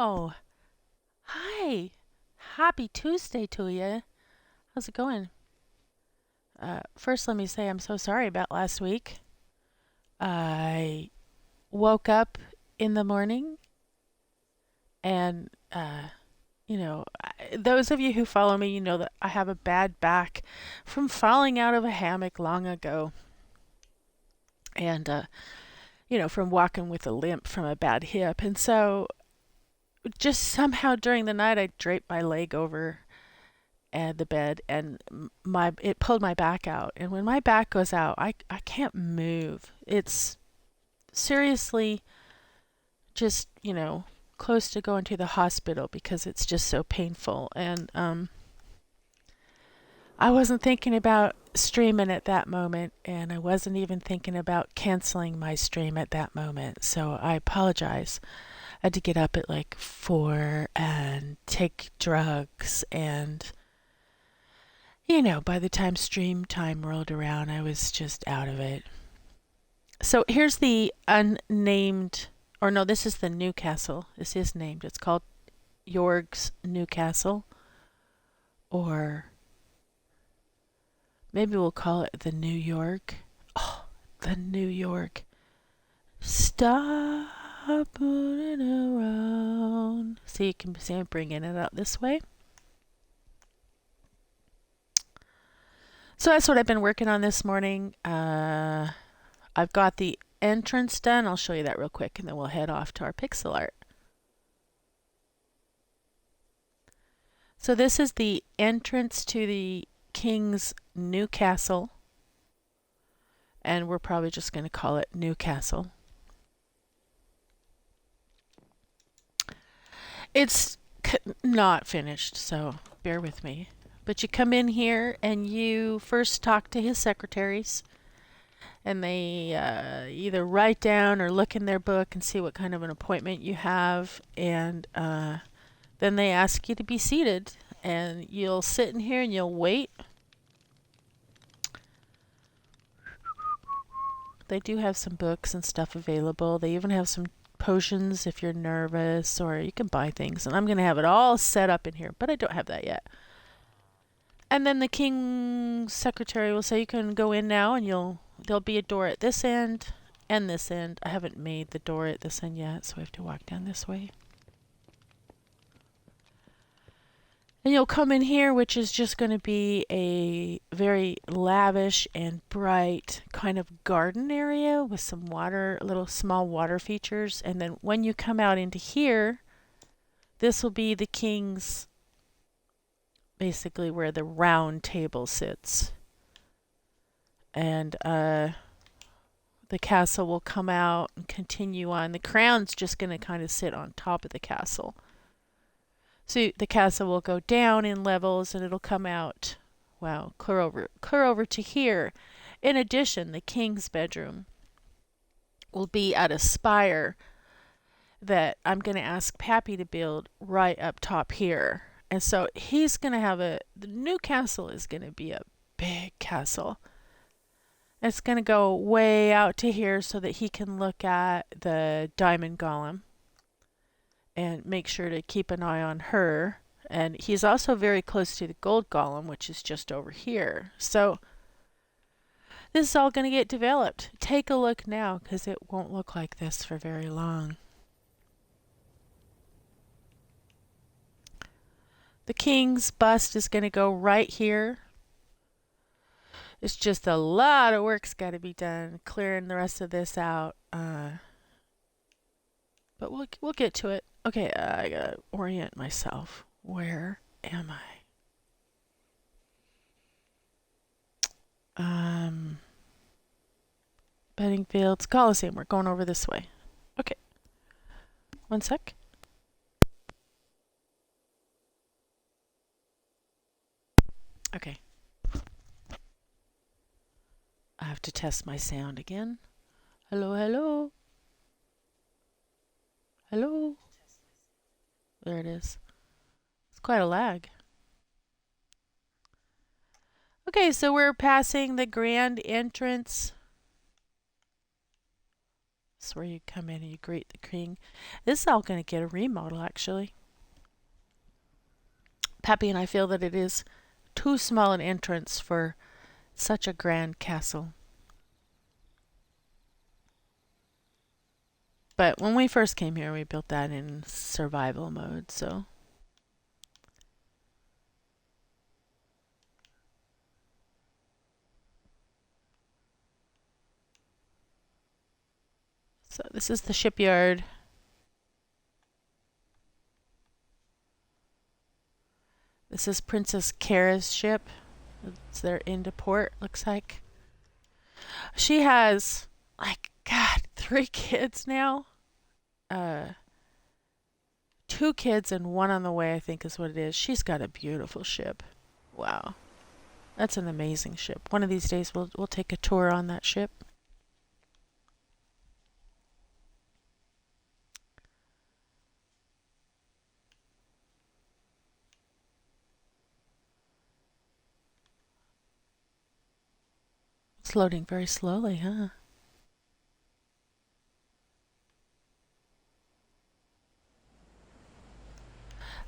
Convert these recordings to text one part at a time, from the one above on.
Oh, hi. Happy Tuesday to you. How's it going? First, let me say I'm so sorry about last week. I woke up in the morning and, those of you who follow me, you know that I have a bad back from falling out of a hammock long ago. And, from walking with a limp from a bad hip. And so, just somehow during the night, I draped my leg over and the bed and my it pulled my back out, and when my back goes out I can't move. It's seriously just close to going to the hospital because it's just so painful. And I wasn't thinking about streaming at that moment, and I wasn't even thinking about canceling my stream at that moment, so I apologize. I had to get up at like 4 and take drugs, and by the time stream time rolled around, I was just out of it. So here's the unnamed, or no, this is the Newcastle. This is named. It's called Yorg's Newcastle, or maybe we'll call it the New York. Oh, the New York. Stop moving around. See, you can see I'm bringing it out this way. So that's what I've been working on this morning. I've got the entrance done. I'll show you that real quick, and then we'll head off to our pixel art. So this is the entrance to the King's Newcastle, and we're probably just going to call it Newcastle. It's not finished, so bear with me. But you come in here and you first talk to his secretaries, and they either write down or look in their book and see what kind of an appointment you have, and then they ask you to be seated, and you'll sit in here and you'll wait. They do have some books and stuff available. They even have some potions if you're nervous, or you can buy things, and I'm going to have it all set up in here, but I don't have that yet. And then the king's secretary will say you can go in now, and there'll be a door at this end and this end. I haven't made the door at this end yet, so I have to walk down this way. And you'll come in here, which is just going to be a very lavish and bright kind of garden area with some water, little small water features. And then when you come out into here, this will be the king's, basically where the round table sits. And the castle will come out and continue on. The crown's just going to kind of sit on top of the castle. So the castle will go down in levels, and it'll come out, wow, clear over to here. In addition, the king's bedroom will be at a spire that I'm going to ask Pappy to build right up top here. And so he's going to have the new castle is going to be a big castle. It's going to go way out to here so that he can look at the diamond golem and make sure to keep an eye on her. And he's also very close to the gold golem, which is just over here. So this is all going to get developed. Take a look now, because it won't look like this for very long. The king's bust is going to go right here. It's just a lot of work's got to be done clearing the rest of this out. But we'll get to it. Okay, I gotta orient myself. Where am I? Betting fields, Coliseum. We're going over this way. Okay. One sec. Okay. I have to test my sound again. Hello, hello. Hello. There it is. It's quite a lag. Okay, so we're passing the grand entrance. This is where you come in and you greet the king. This is all going to get a remodel, actually. Pappy and I feel that it is too small an entrance for such a grand castle. But when we first came here, we built that in survival mode, so. So this is the shipyard. This is Princess Kara's ship. It's their into port, looks like. She has, like, God, 3 kids now. 2 kids and 1 on the way, I think is what it is. She's got a beautiful ship. Wow. That's an amazing ship. One of these days we'll take a tour on that ship. It's loading very slowly, huh?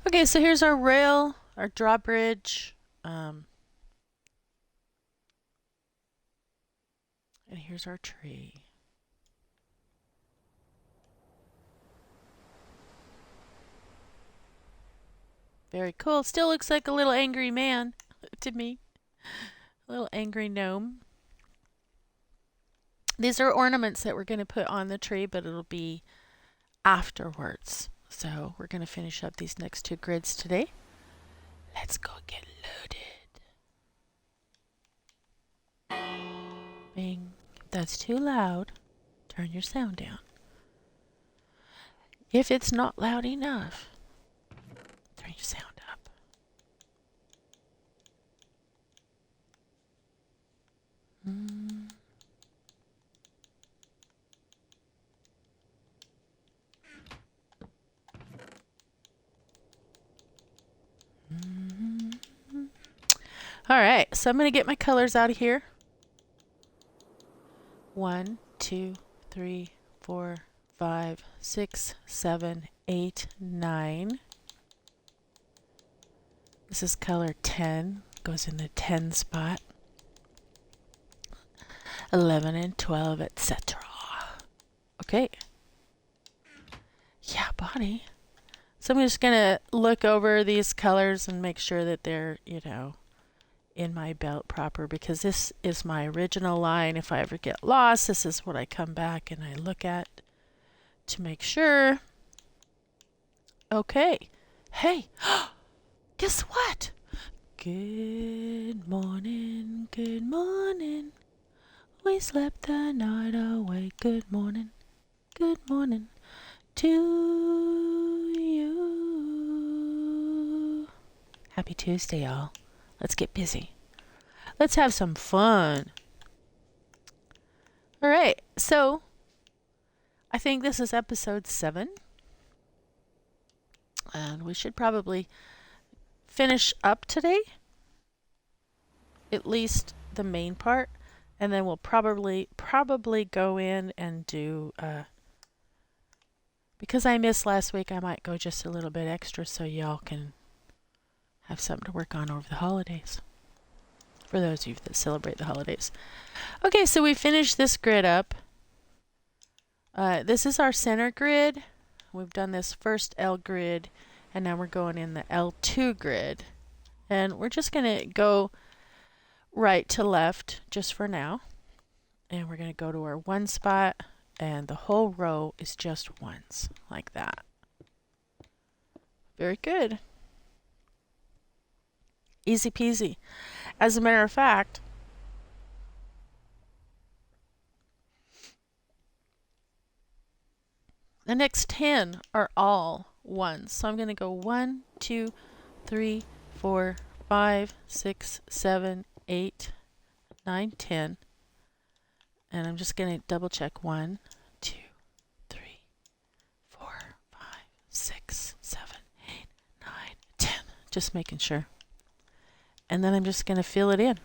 Okay, so here's our rail, our drawbridge, and here's our tree. Very cool. Still looks like a little angry man to me. A little angry gnome. These are ornaments that we're going to put on the tree, but it'll be afterwards. So we're going to finish up these next 2 grids today. Let's go get loaded. Bing. If that's too loud, turn your sound down. If it's not loud enough, turn your sound up. All right, so I'm going to get my colors out of here. 1, 2, 3, 4, 5, 6, 7, 8, 9. This is color 10, goes in the 10 spot. 11 and 12, etc. Okay. Yeah, body. So I'm just going to look over these colors and make sure that they're, you know, in my belt proper, because this is my original line. If I ever get lost, this is what I come back and I look at to make sure. Okay. Hey, guess what? Good morning, good morning. We slept the night away. Good morning to you. Happy Tuesday, y'all. Let's get busy. Let's have some fun. All right, so I think this is episode 7. And we should probably finish up today. At least the main part. And then we'll probably go in and do, because I missed last week, I might go just a little bit extra so y'all can have something to work on over the holidays. For those of you that celebrate the holidays. Okay, so we finished this grid up. This is our center grid. We've done this first L grid, and now we're going in the L2 grid. And we're just going to go right to left just for now. And we're going to go to our 1 spot, and the whole row is just 1s, like that. Very good. Easy peasy. As a matter of fact, the next 10 are all 1s. So I'm going to go 1, 2, 3, 4, 5, 6, 7, 8, 9, 10. And I'm just going to double check 1, 2, 3, 4, 5, 6, 7, 8, 9, 10. Just making sure. And then I'm just going to fill it in.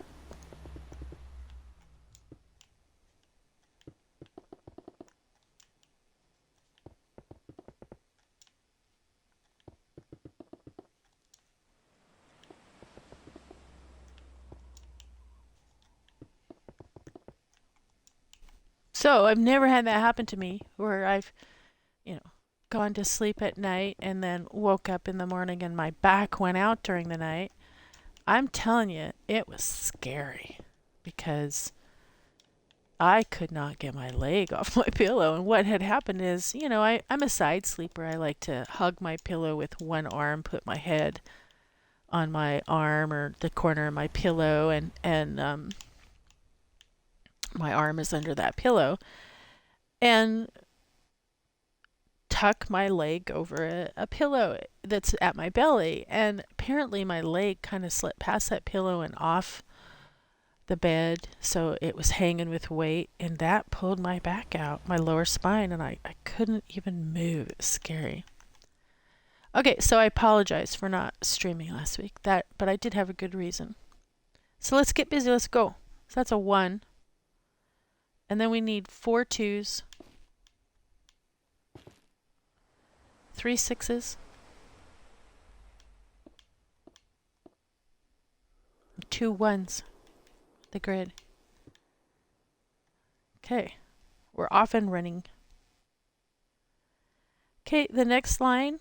So I've never had that happen to me where I've, you know, gone to sleep at night and then woke up in the morning and my back went out during the night. I'm telling you, it was scary because I could not get my leg off my pillow. And what had happened is, I'm a side sleeper. I like to hug my pillow with one arm, put my head on my arm or the corner of my pillow, and my arm is under that pillow, and tuck my leg over a pillow that's at my belly. And apparently my leg kind of slipped past that pillow and off the bed, so it was hanging with weight, and that pulled my back out, my lower spine, and I couldn't even move. It was scary. Okay, so I apologize for not streaming last week. But I did have a good reason. So let's get busy. Let's go. So that's a 1. And then we need 4 2s, 3 6s, 2 1s. The grid. Okay, we're off and running. Okay, the next line,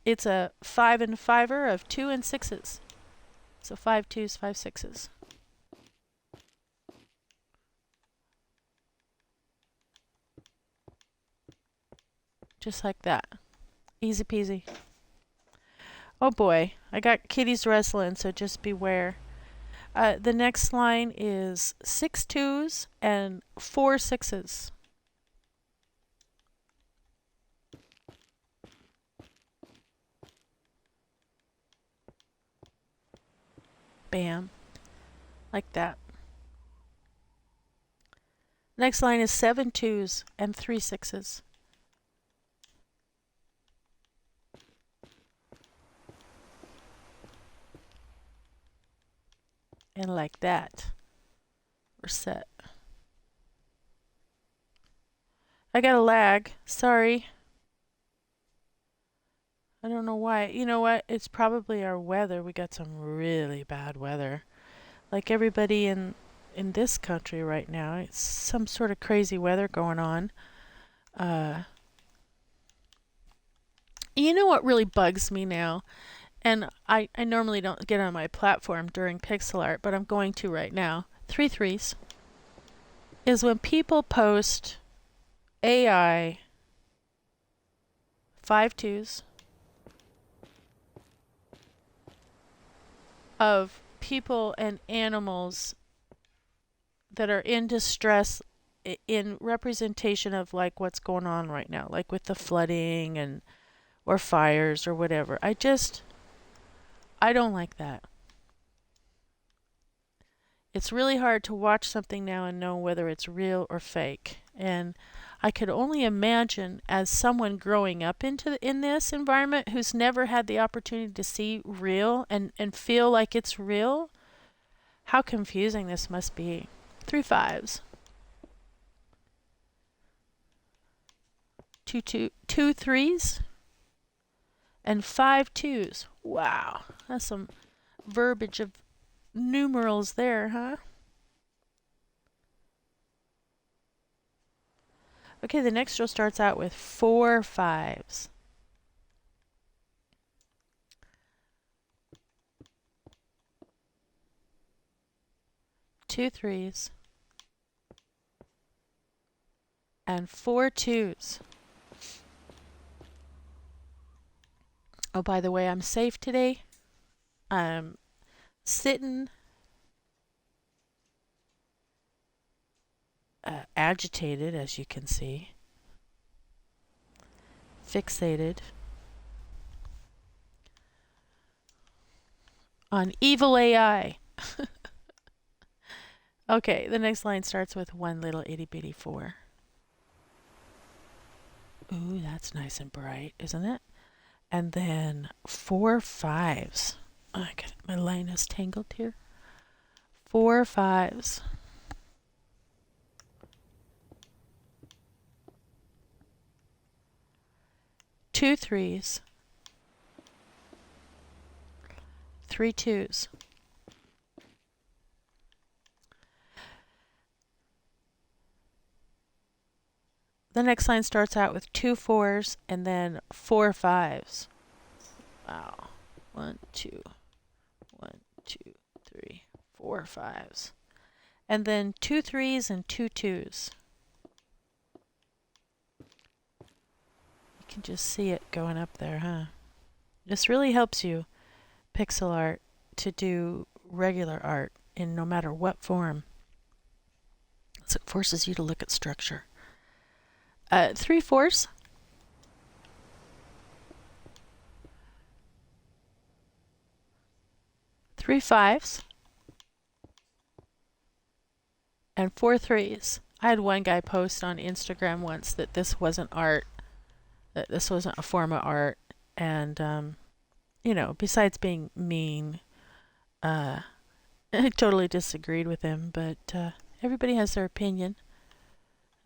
it's a 5 and 5er of 2 and 6s. So 5 2s, 5 6s. Just like that. Easy peasy. Oh boy, I got kitties wrestling, so just beware. The next line is 6 2s and 4 6s. Bam. Like that. Next line is 7 2s and 3 6s. And like that. We're set. I got a lag. Sorry. I don't know why. You know what? It's probably our weather. We got some really bad weather. Like everybody in this country right now, it's some sort of crazy weather going on. You know what really bugs me now? And I normally don't get on my platform during PixelArt, but I'm going to right now. 3 3s. Is when people post AI 5 2s of people and animals that are in distress in representation of like what's going on right now, like with the flooding and or fires or whatever. I don't like that. It's really hard to watch something now and know whether it's real or fake. And I could only imagine, as someone growing up in this environment who's never had the opportunity to see real and feel like it's real, how confusing this must be. 3 5s. 2 3s and 5 2s. Wow, that's some verbiage of numerals there, huh? Okay, the next row starts out with 4 5s. 2 3s and 4 2s. Oh, by the way, I'm safe today. I'm sitting agitated, as you can see, fixated on evil AI. Okay, the next line starts with 1 little itty bitty 4. Ooh, that's nice and bright, isn't it? And then 4 5s. Oh, my line is tangled here. 4 5s. 2 3s. 3 2s. the next line starts out with 2 4s and then 4 5s. Wow. 1, 2, 1, 2, 3, 4 5s. And then 2 3s and 2 2s. You can just see it going up there, huh? This really helps you, pixel art, to do regular art in no matter what form. So it forces you to look at structure. 3 4s. 3 5s. And 4 3s. I had one guy post on Instagram once that this wasn't art, that this wasn't a form of art, and you know, besides being mean, I totally disagreed with him, but everybody has their opinion,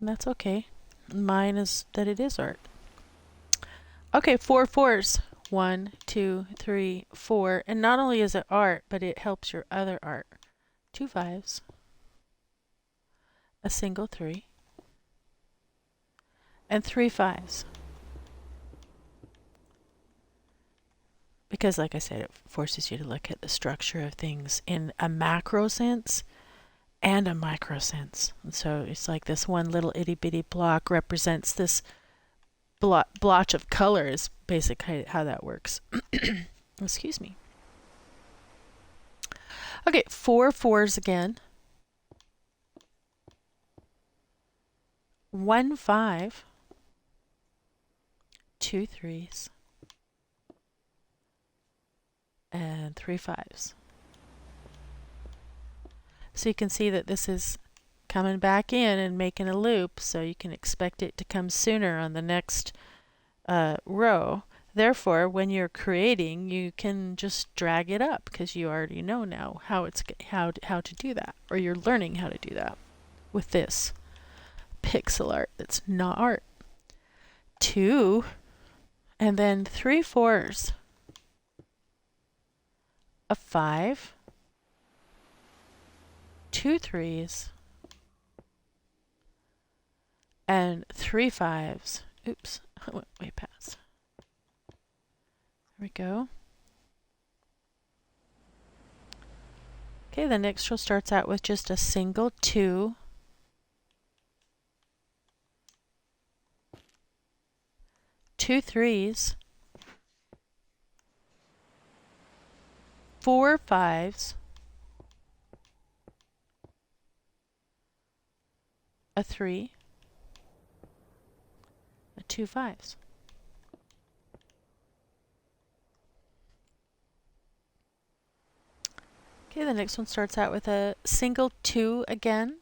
and that's okay. Mine is that it is art. Okay, 4 4s. 1, 2, 3, 4. And not only is it art, but it helps your other art. 2 5s. A single 3. And 3 5s. Because, like I said, it forces you to look at the structure of things in a macro sense and a micro sense. And so it's like this one little itty bitty block represents this blotch of color is basically how that works. Excuse me. Okay, 4 4s again. 1 5. 2 3s. And 3 5s. So you can see that this is coming back in and making a loop, so you can expect it to come sooner on the next row. Therefore, when you're creating, you can just drag it up because you already know now how to do that, or you're learning how to do that with this pixel art that's not art. 2 and then 3 4s. A 5, 2 3s, and 3 5s. Oops, I went way past. There we go. Okay, the next row starts out with just a single 2, 2 3s, 4 5s, a 3, a 2 5s. Okay, the next one starts out with a single 2 again,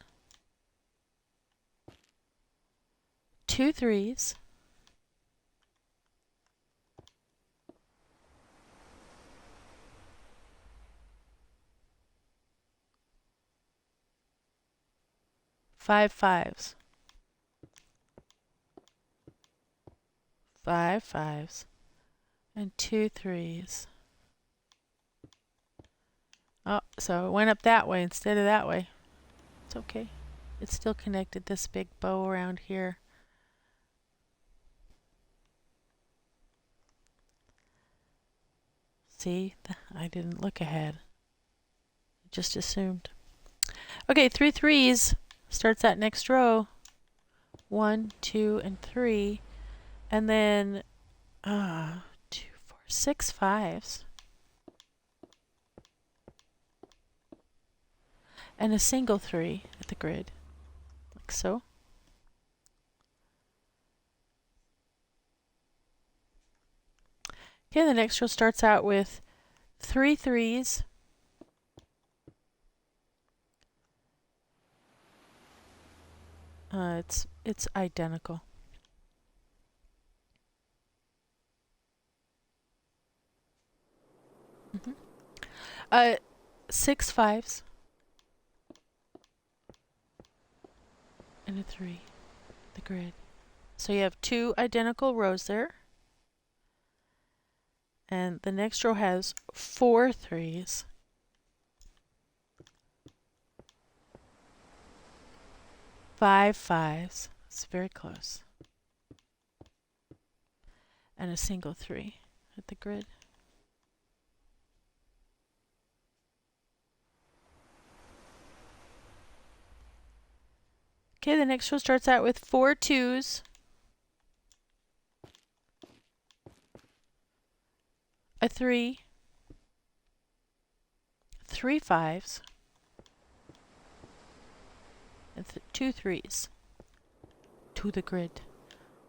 2 3s, 5 5s, 5 5s, and 2 3s. Oh, so it went up that way instead of that way. It's okay. It's still connected this big bow around here. See, I didn't look ahead. I just assumed. Okay, 3 3s starts that next row. 1, 2, and 3. And then 2, 4, 6 5s. And a single 3 at the grid, like so. Okay, the next row starts out with 3 3s, it's identical. 6 5s and a 3, the grid. So you have 2 identical rows there. And the next row has 4 3s, 5 5s. It's very close. and a single 3 at the grid. Okay, the next row starts out with 4 2s, a 3, 3 5s, and 2 3s to the grid.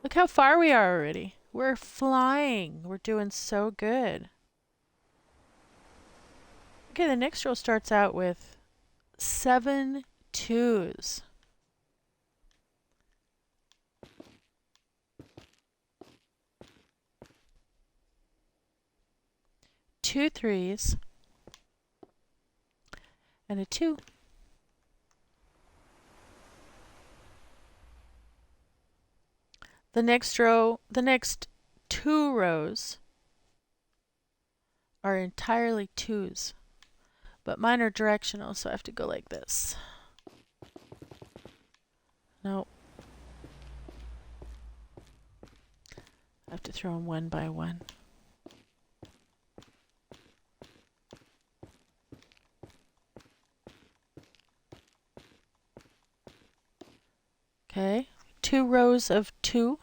Look how far we are already. We're flying. We're doing so good. Okay, the next row starts out with 7 2s. 2 3s, and a 2. The next row, the next 2 rows are entirely 2s, but mine are directional, so I have to go like this. No. I have to throw them one by one. Okay, 2 rows of 2.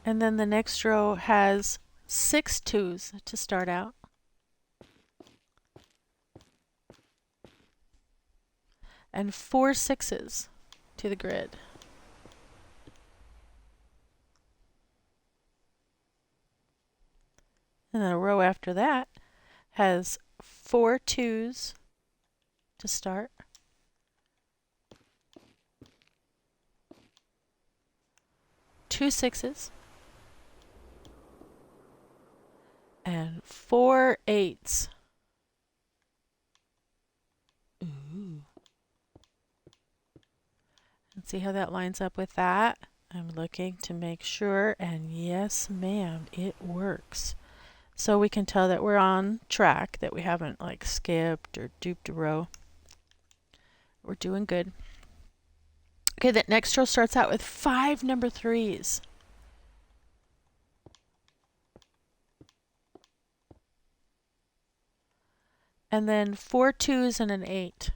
And then the next row has 6 2s to start out. And 4 6s to the grid. And then a row after that has 4 2s to start. 2 6s. And 4 8s. Ooh. And see how that lines up with that? I'm looking to make sure, and yes, ma'am, it works. So we can tell that we're on track, that we haven't like skipped or duped a row. We're doing good. Okay, that next row starts out with 5 number 3s. And then 4 2s and an 8.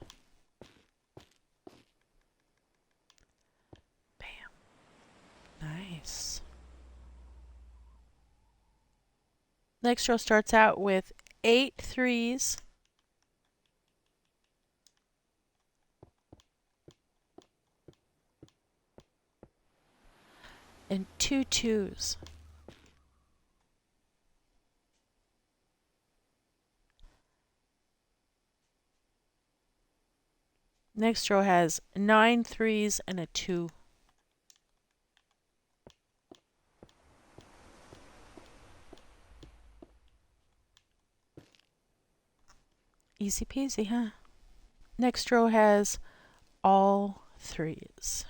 Bam. Nice. Next row starts out with 8 3s. And 2 2s. Next row has 9 3s and a 2. Easy peasy, huh? Next row has all 3s.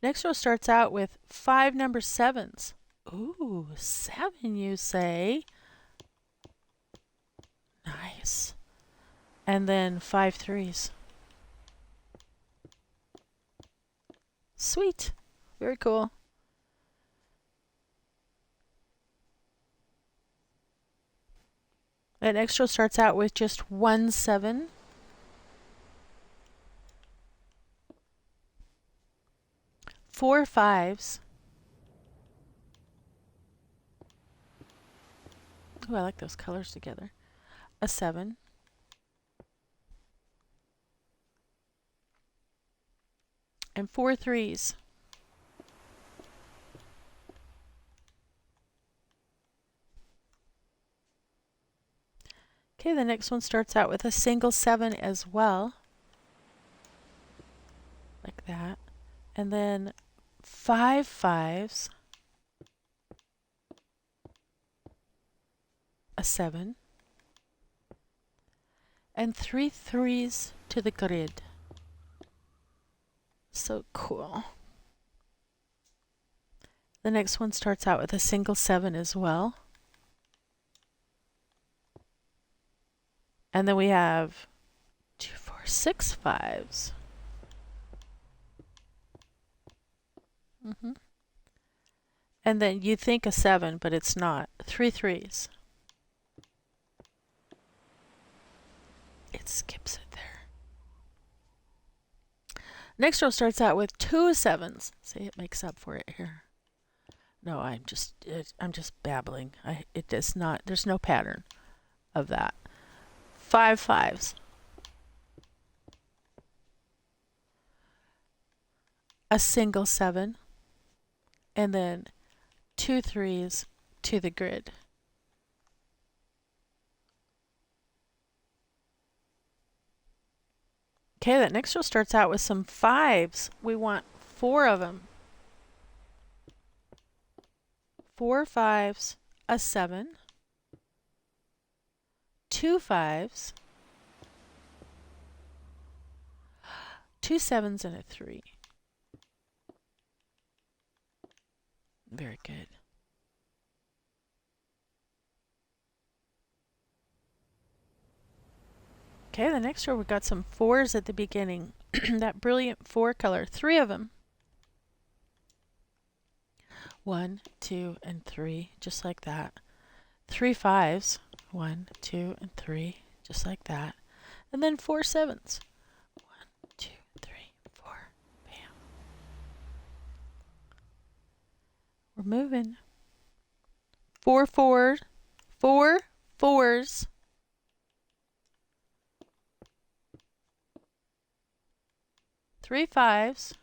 Next row starts out with 5 number 7s. Ooh, 7 you say? Nice. And then 5 3s. Sweet. Very cool. That next row starts out with just 1 7. 4 5s. Ooh, I like those colors together. A 7. And 4 3s. Okay, the next one starts out with a single 7 as well. Like that. And then 5 5s. A 7. And 3 3s to the grid. So cool. The next one starts out with a single 7 as well. And then we have 2, 4, 6 5s. And then you think a 7, but it's not. 3 3s. It skips it there. Next row starts out with 2 7s. See, it makes up for it here. No, I'm just babbling. It does not. There's no pattern of that. 5 5s. A single 7, and then 2 3s to the grid. Okay, that next row starts out with some 5s. We want 4 of them. 4 5s, a 7, 2 5s, 2 7s, and a 3. Very good. Okay, the next row we got some 4s at the beginning. That brilliant 4 color, 3 of them. 1, 2, and 3, just like that. 3 5s, 1, 2, and 3, just like that. And then 4 7s. 1, 2, 3, 4. Bam. We're moving. 4 4, 4 4s. 3 5s.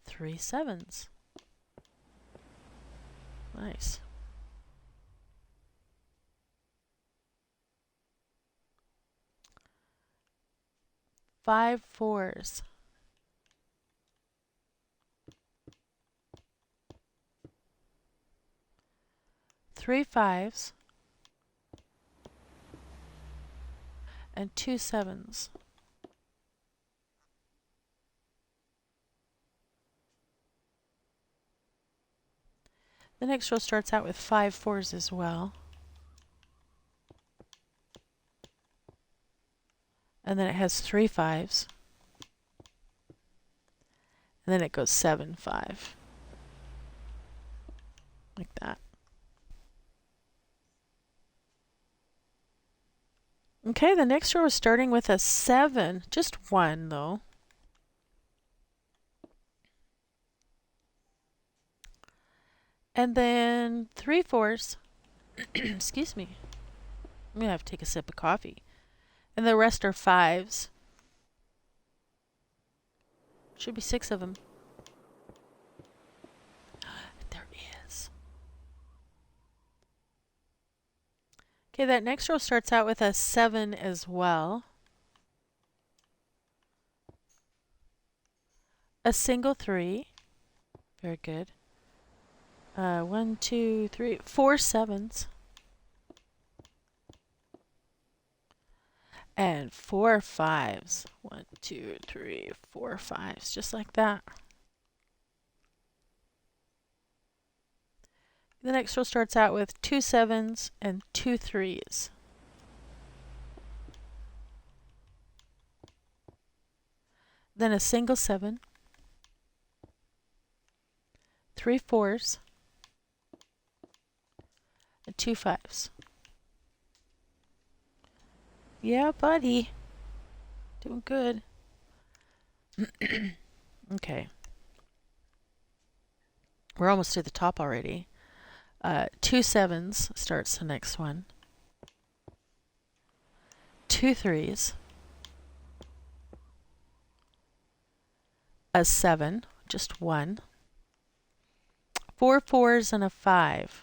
3 7s. Nice. 5 4s. 3 5s. And 2 7s. The next row starts out with 5 4s as well. And then it has 3 5s. And then it goes 7 5. Like that. Okay, the next row is starting with a 7. Just 1 though. And then 3 4s. Excuse me. I'm going to have to take a sip of coffee. And the rest are 5s. Should be 6 of them. There is. Okay, that next row starts out with a 7 as well. A single 3. Very good. 1, 2, 3, 4 7s. And 4 5s. 1, 2, 3, 4 5s. Just like that. The next row starts out with 2 7s and 2 3s. Then a single 7. 3 4s. And 2 5s. Yeah, buddy. Doing good. Okay. We're almost to the top already. 2 7s starts the next one. 2 3s. A 7, just 1. 4 4s and a 5.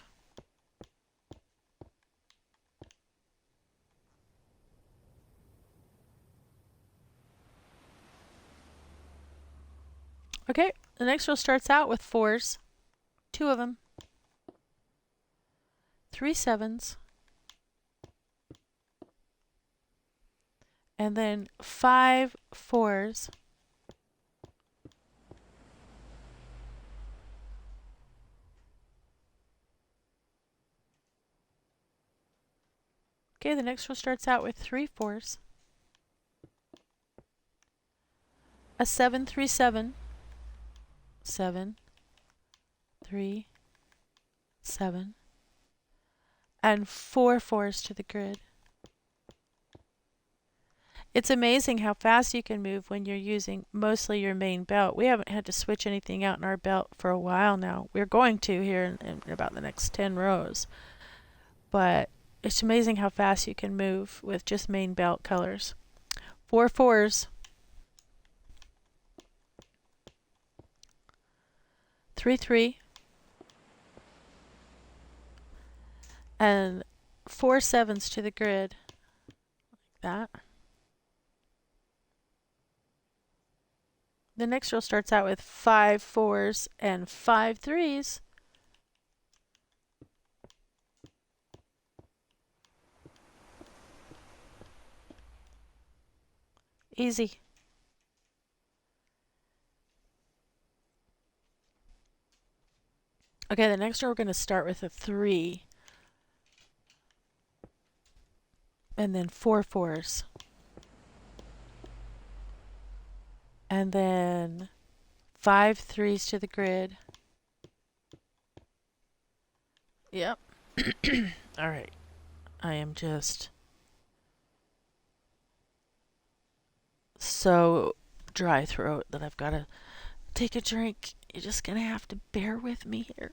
Okay, the next row starts out with 4s. 2 of them. 3 7s. And then 5 4s. Okay, the next row starts out with 3 4s, a 7 3 7, 7 3 7, and 4 4s to the grid. It's amazing how fast you can move when you're using mostly your main belt. We haven't had to switch anything out in our belt for a while now. We're going to here in about the next 10 rows. But it's amazing how fast you can move with just main belt colors. 4 4s, 3 3, and 4 7s to the grid, like that. The next row starts out with 5 4s and 5 3s. Easy. Okay, the next row we're going to start with a 3 and then 4 4s. And then 5 3s to the grid. Yep. All right. I am just so dry throat that I've got to take a drink. You're just going to have to bear with me here.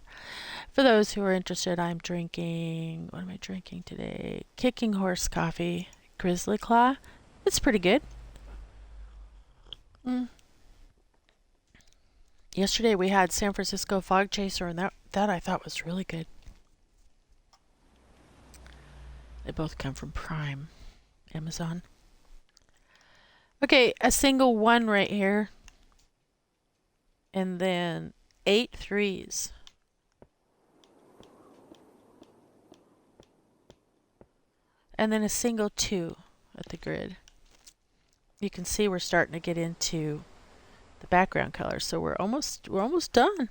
For those who are interested, I'm drinking, what am I drinking today? Kicking Horse Coffee, Grizzly Claw. It's pretty good. Yesterday we had San Francisco Fog Chaser, and that I thought was really good. They both come from Prime, Amazon. Okay, a single 1 right here. And then 8 3s. And then a single 2 at the grid. You can see we're starting to get into the background color, so we're almost done.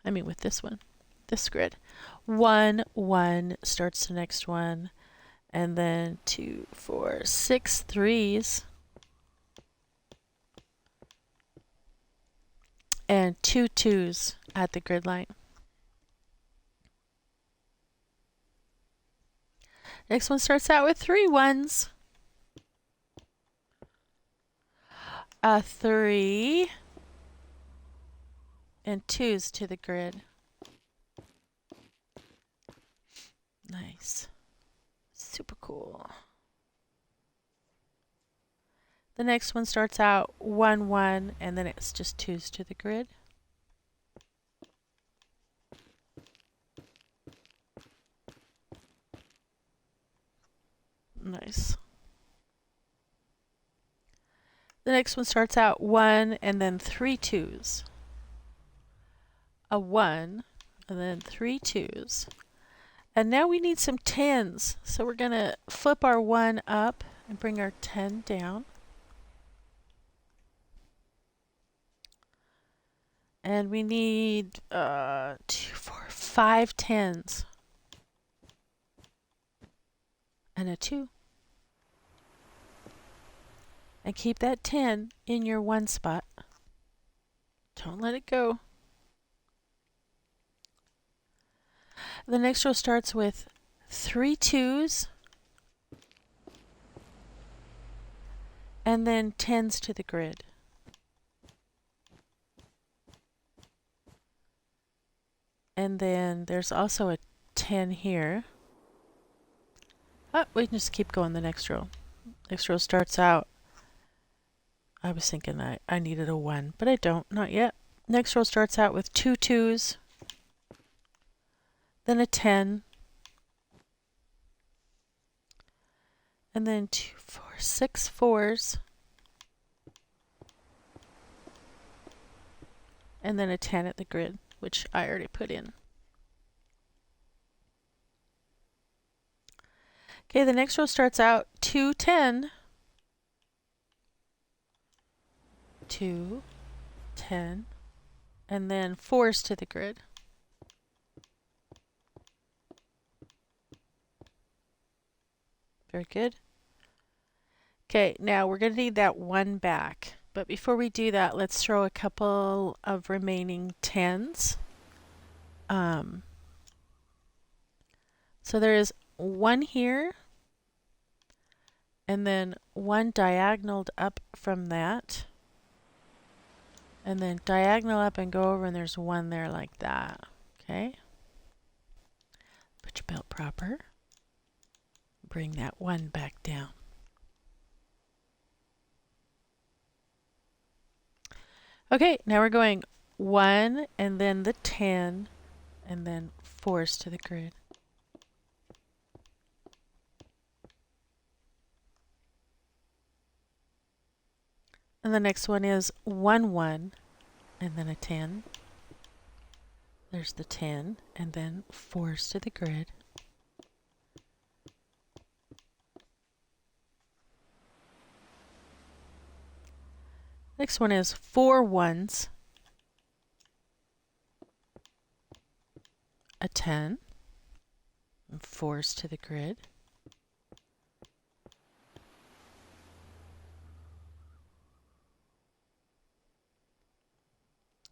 I mean, with this one, this grid. 1 1 starts the next one, and then 2 4 6 3s. And 2 2s at the grid line. Next one starts out with 3 1s. A 3 and 2s to the grid. Nice. Super cool. The next one starts out 1 1, and then it's just 2s to the grid. Nice. The next one starts out 1 and then 3 2s. A 1 and then 3 2s. And now we need some 10s. So we're going to flip our 1 up and bring our 10 down. And we need 2 4 5 10s. And a 2. And keep that 10 in your 1 spot. Don't let it go. The next row starts with 3 2s and then 10s to the grid. And then there's also a 10 here. Oh, we can just keep going the next row. Next row starts out, I was thinking I needed a 1, but I don't, not yet. Next row starts out with 2 2s, then a 10, and then 2 4 6 4s, and then a 10 at the grid, which I already put in. Okay, the next row starts out 2 10, 2 10, and then 4s to the grid. Very good. Okay, now we're going to need that 1 back. But before we do that, let's throw a couple of remaining 10s. So there is 1 here, and then 1 diagonaled up from that, and then diagonal up and go over, and there's 1 there like that. Okay. Put your belt proper. Bring that 1 back down. Okay, now we're going 1 and then the 10 and then 4s to the grid. And the next one is 1, 1 and then a 10. There's the 10 and then 4s to the grid. Next one is 4 1s, a 10, and 4s to the grid.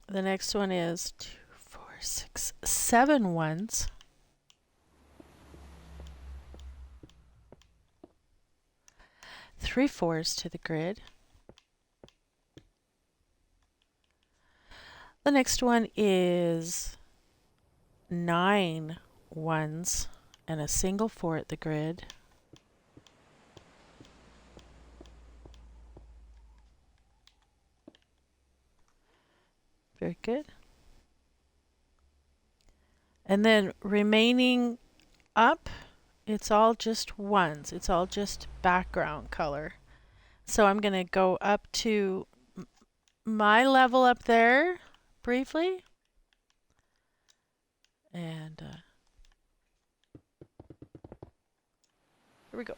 The next one is 2, 4, 6, 7 1s, three 4s to the grid. The next one is 9 1s and a single 4 at the grid. Very good. And then remaining up, it's all just 1s. It's all just background color. So I'm going to go up to my level up there briefly. And here we go.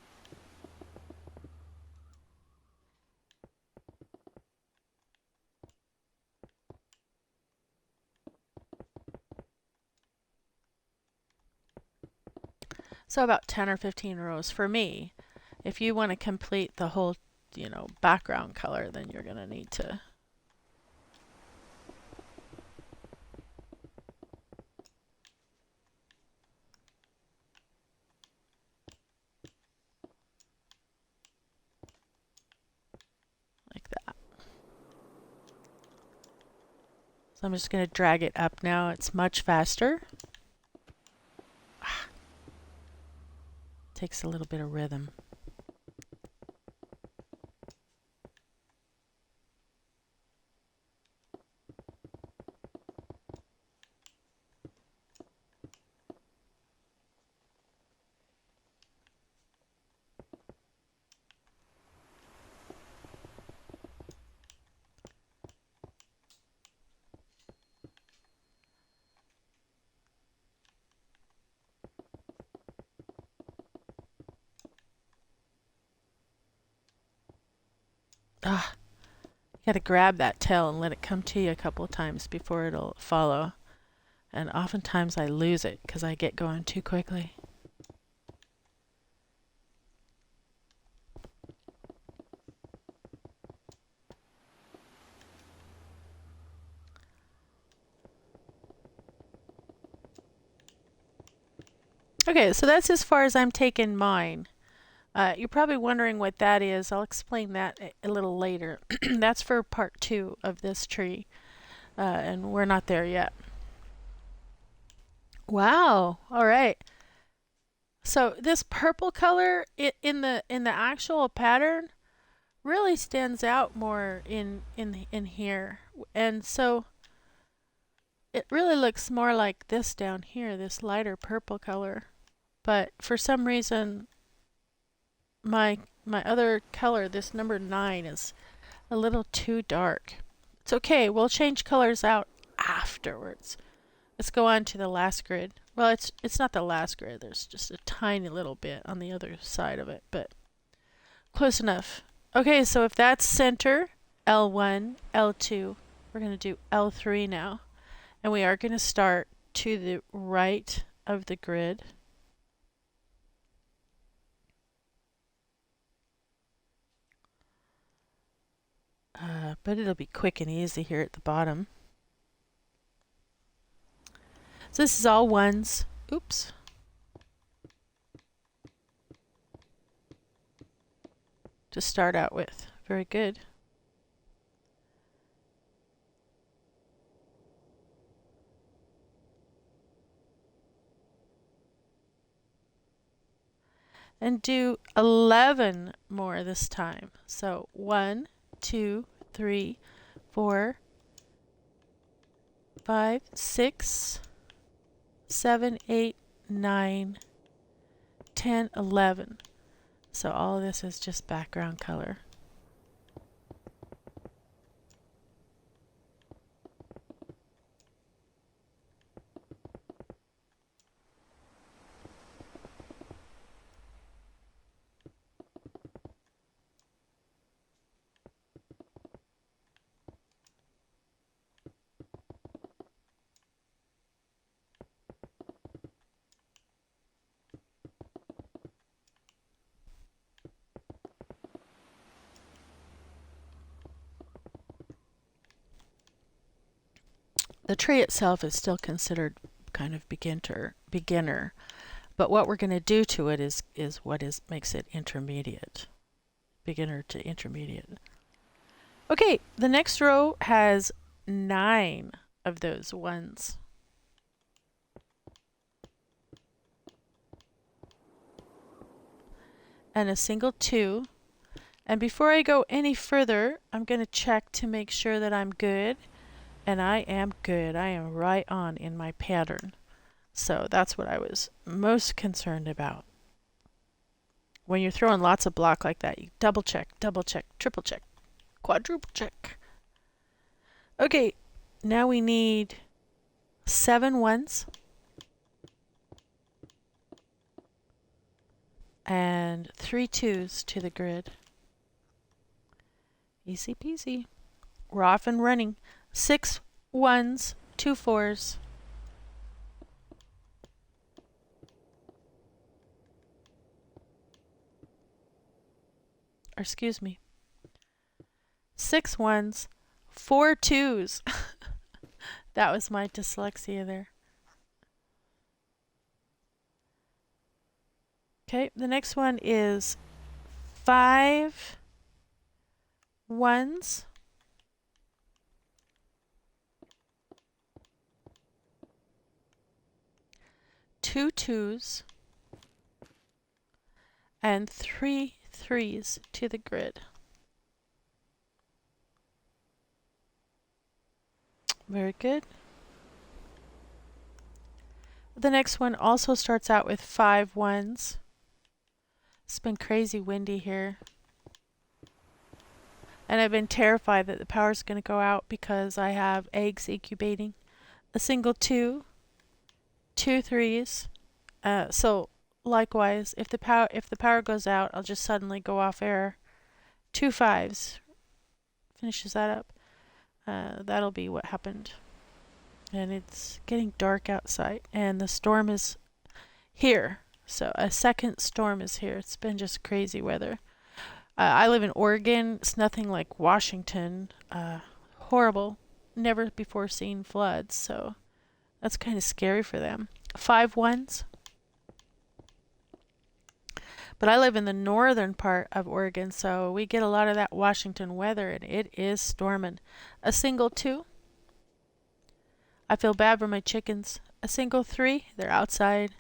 So about 10 or 15 rows for me. If you want to complete the whole, background color, then you're going to need to like that. So I'm just going to drag it up now. It's much faster. Takes a little bit of rhythm. You gotta grab that tail and let it come to you a couple of times before it'll follow. And oftentimes I lose it because I get going too quickly. Okay, so that's as far as I'm taking mine. You're probably wondering what that is. I'll explain that a little later. That's for part 2 of this tree, and we're not there yet. Wow. All right. So this purple color in the actual pattern really stands out more in here, and so it really looks more like this down here, this lighter purple color. But for some reason, my other color, this number 9, is a little too dark. It's okay. We'll change colors out afterwards. Let's go on to the last grid. Well, it's not the last grid. There's just a tiny little bit on the other side of it, but close enough. Okay, so if that's center, L1, L2, we're going to do L3 now. And we are going to start to the right of the grid. but it'll be quick and easy here at the bottom. So this is all ones. Oops. To start out with. Very good. And do 11 more this time. So 1, 2, 3, 4, 5, 6, 7, 8, 9, 10, 11. So all of this is just background color. The tree itself is still considered kind of beginner, but what we're going to do to it is what makes it intermediate, beginner to intermediate. Okay, the next row has 9 of those ones. And a single 2. And before I go any further, I'm going to check to make sure that I'm good. And I am good. I am right on in my pattern. So that's what I was most concerned about. When you're throwing lots of block like that, you double check, triple check, quadruple check. Okay, now we need 7 ones. And 3 2s to the grid. Easy peasy. We're off and running. 6 1s, 2 4s. Or excuse me. 6 1s, 4 2s. That was my dyslexia there. Okay, the next one is 5 1s. 2 2s and 3 3s to the grid. Very good. The next one also starts out with 5 1s. It's been crazy windy here. And I've been terrified that the power's going to go out because I have eggs incubating. A single 2, 2 3s. So likewise, if the power goes out, I'll just suddenly go off air. 2 5s. Finishes that up. That'll be what happened. And it's getting dark outside, and the storm is here. So a second storm is here. It's been just crazy weather. I live in Oregon. It's nothing like Washington. Horrible. Never before seen floods. So that's kind of scary for them. 5 1s. But I live in the northern part of Oregon, so we get a lot of that Washington weather, and it is storming. A single 2. I feel bad for my chickens. A single 3. They're outside.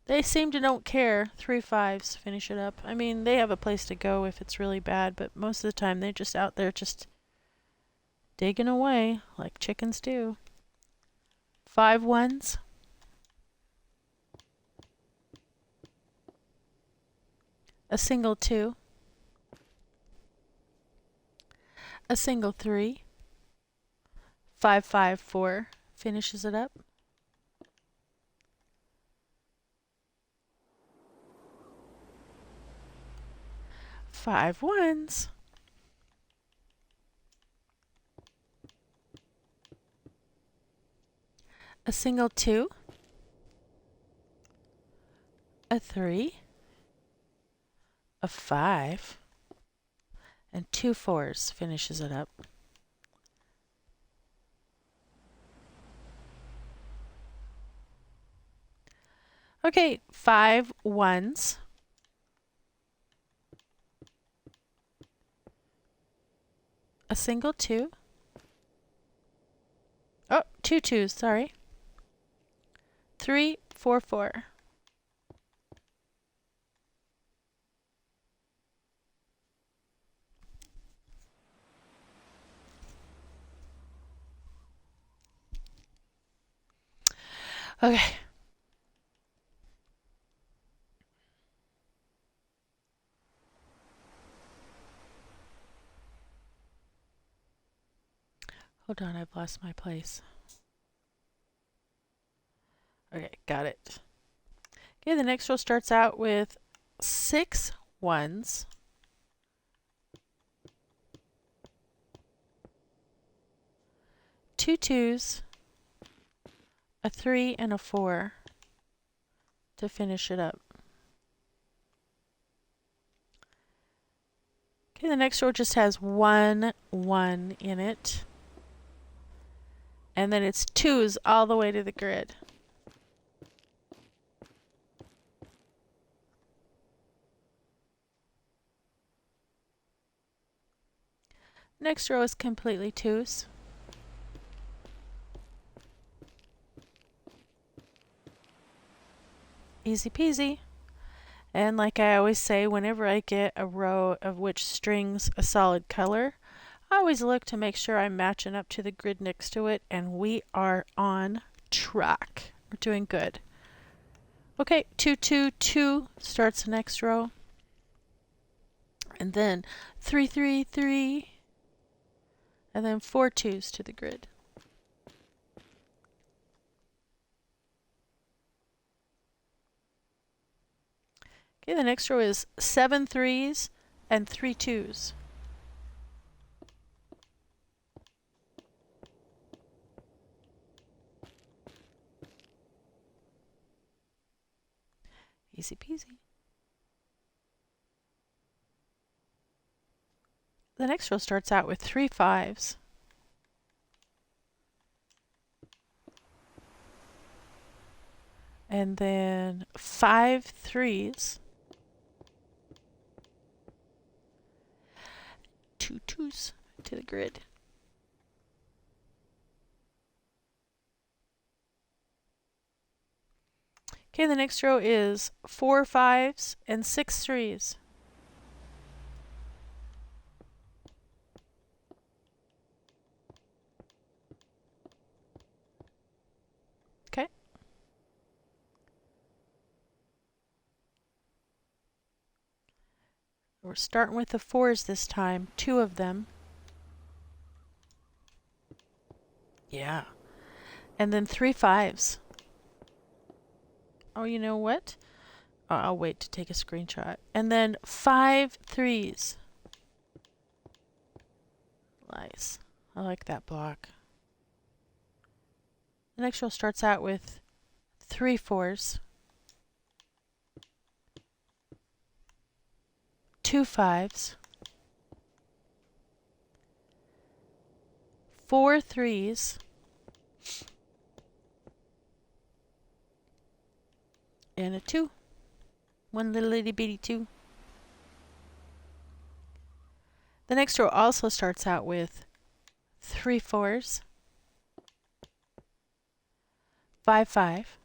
They seem to don't care. 3 5s. Finish it up. I mean, they have a place to go if it's really bad, but most of the time they're just out there just digging away like chickens do. 5 1s. A single 2. A single 3. 5 5 4. Finishes it up. 5 1s. A single 2. A 3. A 5. And 2 4s finishes it up. Okay, 5 1s. A single 2. Oh, 2 2s, sorry. 3 4 4. Okay. Hold on, I've lost my place. Okay, got it. Okay, the next row starts out with 6 1s. 2 2s, a 3, and a 4 to finish it up. Okay, the next row just has 1 1 in it. And then it's 2s all the way to the grid. Next row is completely 2s. Easy peasy. And like I always say, whenever I get a row of which strings a solid color, I always look to make sure I'm matching up to the grid next to it, and we are on track. We're doing good. Okay, 2 2 2 starts the next row. And then 3 3 3. And then 4 2s to the grid. Okay, the next row is 7 3s and 3 2s. Easy peasy. The next row starts out with 3 5s. And then 5 3s. 2 2s to the grid. Okay, the next row is 4 5s and 6 3s. Okay. We're starting with the 4s this time, 2 of them. Yeah. And then 3 5s. Oh, you know what? Oh, I'll wait to take a screenshot. And then 5 3s. Nice. I like that block. The next row starts out with 3 4s, 2 5s, 4 3s, and a 2. One little itty bitty 2. The next row also starts out with 3 4s, 5 5,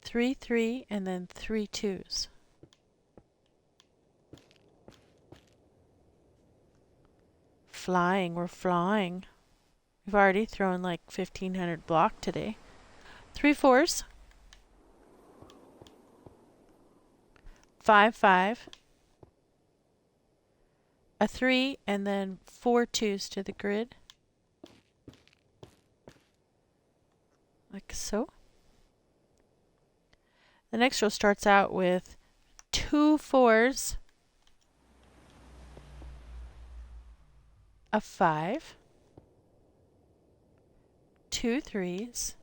3 3, and then 3 2s. Flying, we're flying. We've already thrown like 1,500 block today. 3 4s, 5 5, a 3, and then 4 2s to the grid. Like so. The next row starts out with 2 4s, a 5, 2 3s,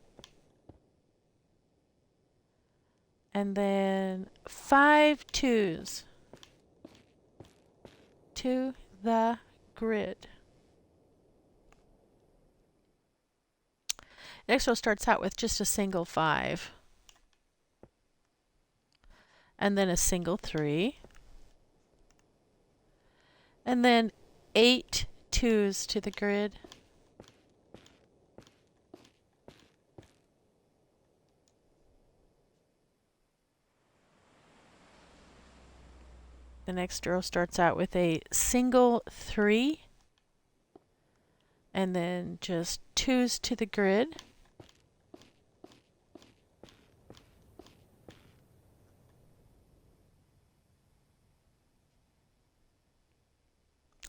and then 5 2s. to the grid. Next row starts out with just a single 5. And then a single 3. And then 8 2s to the grid. The next row starts out with a single 3. And then just 2s to the grid.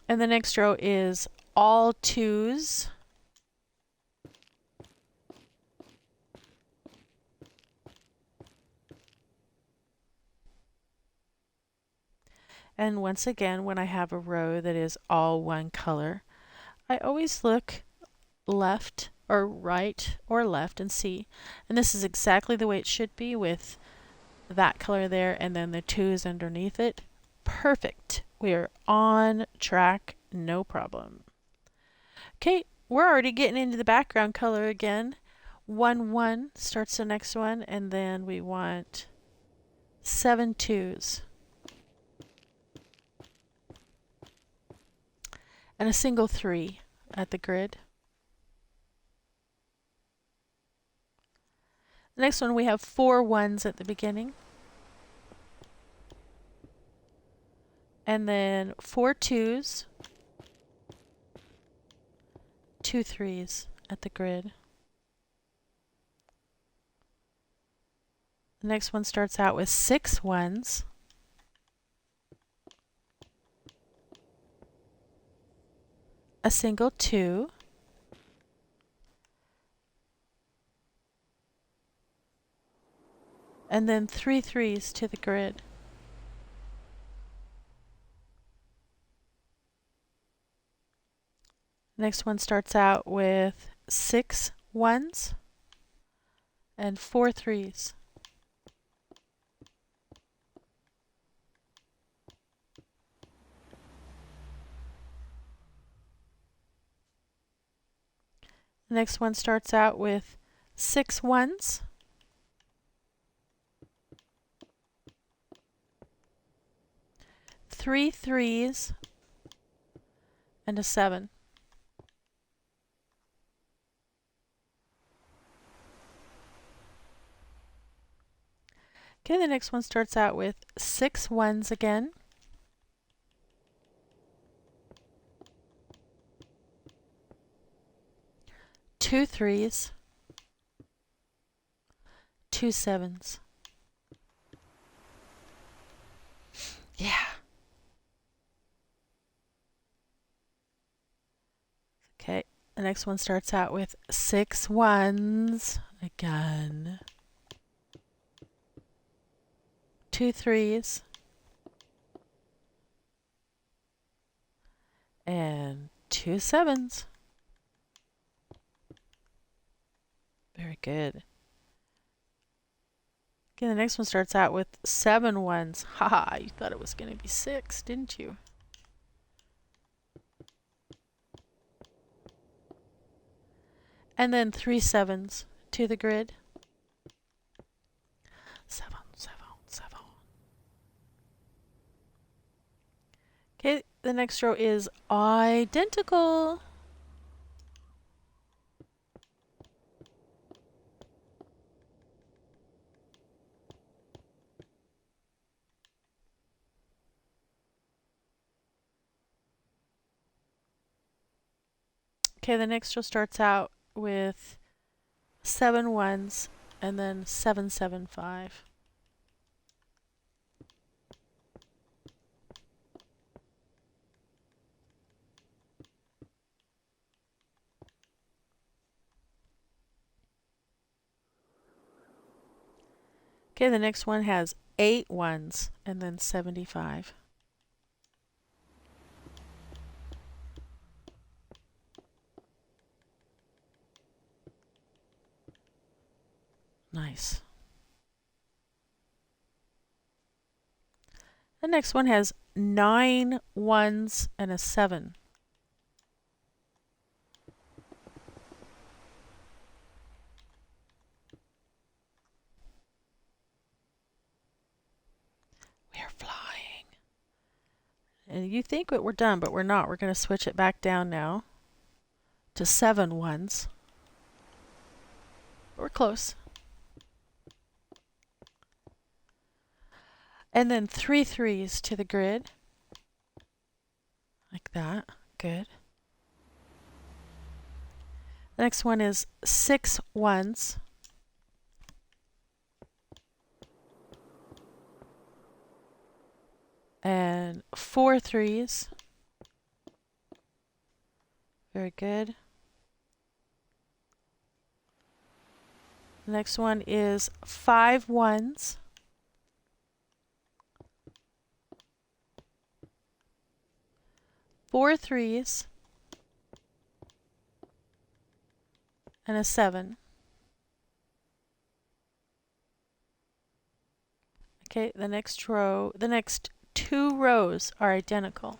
And the next row is all 2s. And once again, when I have a row that is all one color, I always look left or right or left and see. And this is exactly the way it should be, with that color there and then the 2s underneath it. Perfect. We are on track, no problem. Okay, we're already getting into the background color again. 1 1 starts the next one, and then we want 7 2s. And a single 3 at the grid. The next one we have 4 1s at the beginning. And then 4 2s, 2 3s at the grid. The next one starts out with 6 1s. A single 2. And then 3 3s to the grid. Next one starts out with 6 1s and 4 3s. The next one starts out with 6 1s, 3 3s, and a 7. Okay, the next one starts out with 6 1s again, 2 3s, 2 7s. Yeah. Okay, the next one starts out with 6 1s again, 2 3s, and 2 7s. Very good. Okay, the next one starts out with 7 1s. Haha, you thought it was going to be 6, didn't you? And then 3 7s to the grid. 7 7 7. Okay, the next row is identical. Okay, the next row starts out with 7 1s and then 7 7 5. Okay, the next one has 8 1s and then 75. Nice. The next one has 9 ones and a 7. We're flying. And you think that we're done, but we're not. We're going to switch it back down now to 7 ones. We're close. And then 3 threes to the grid. Like that. Good. The next one is 6 ones. And 4 threes. Very good. The next one is 5 ones. Four threes and a 7. Okay, the next row, the next 2 rows are identical.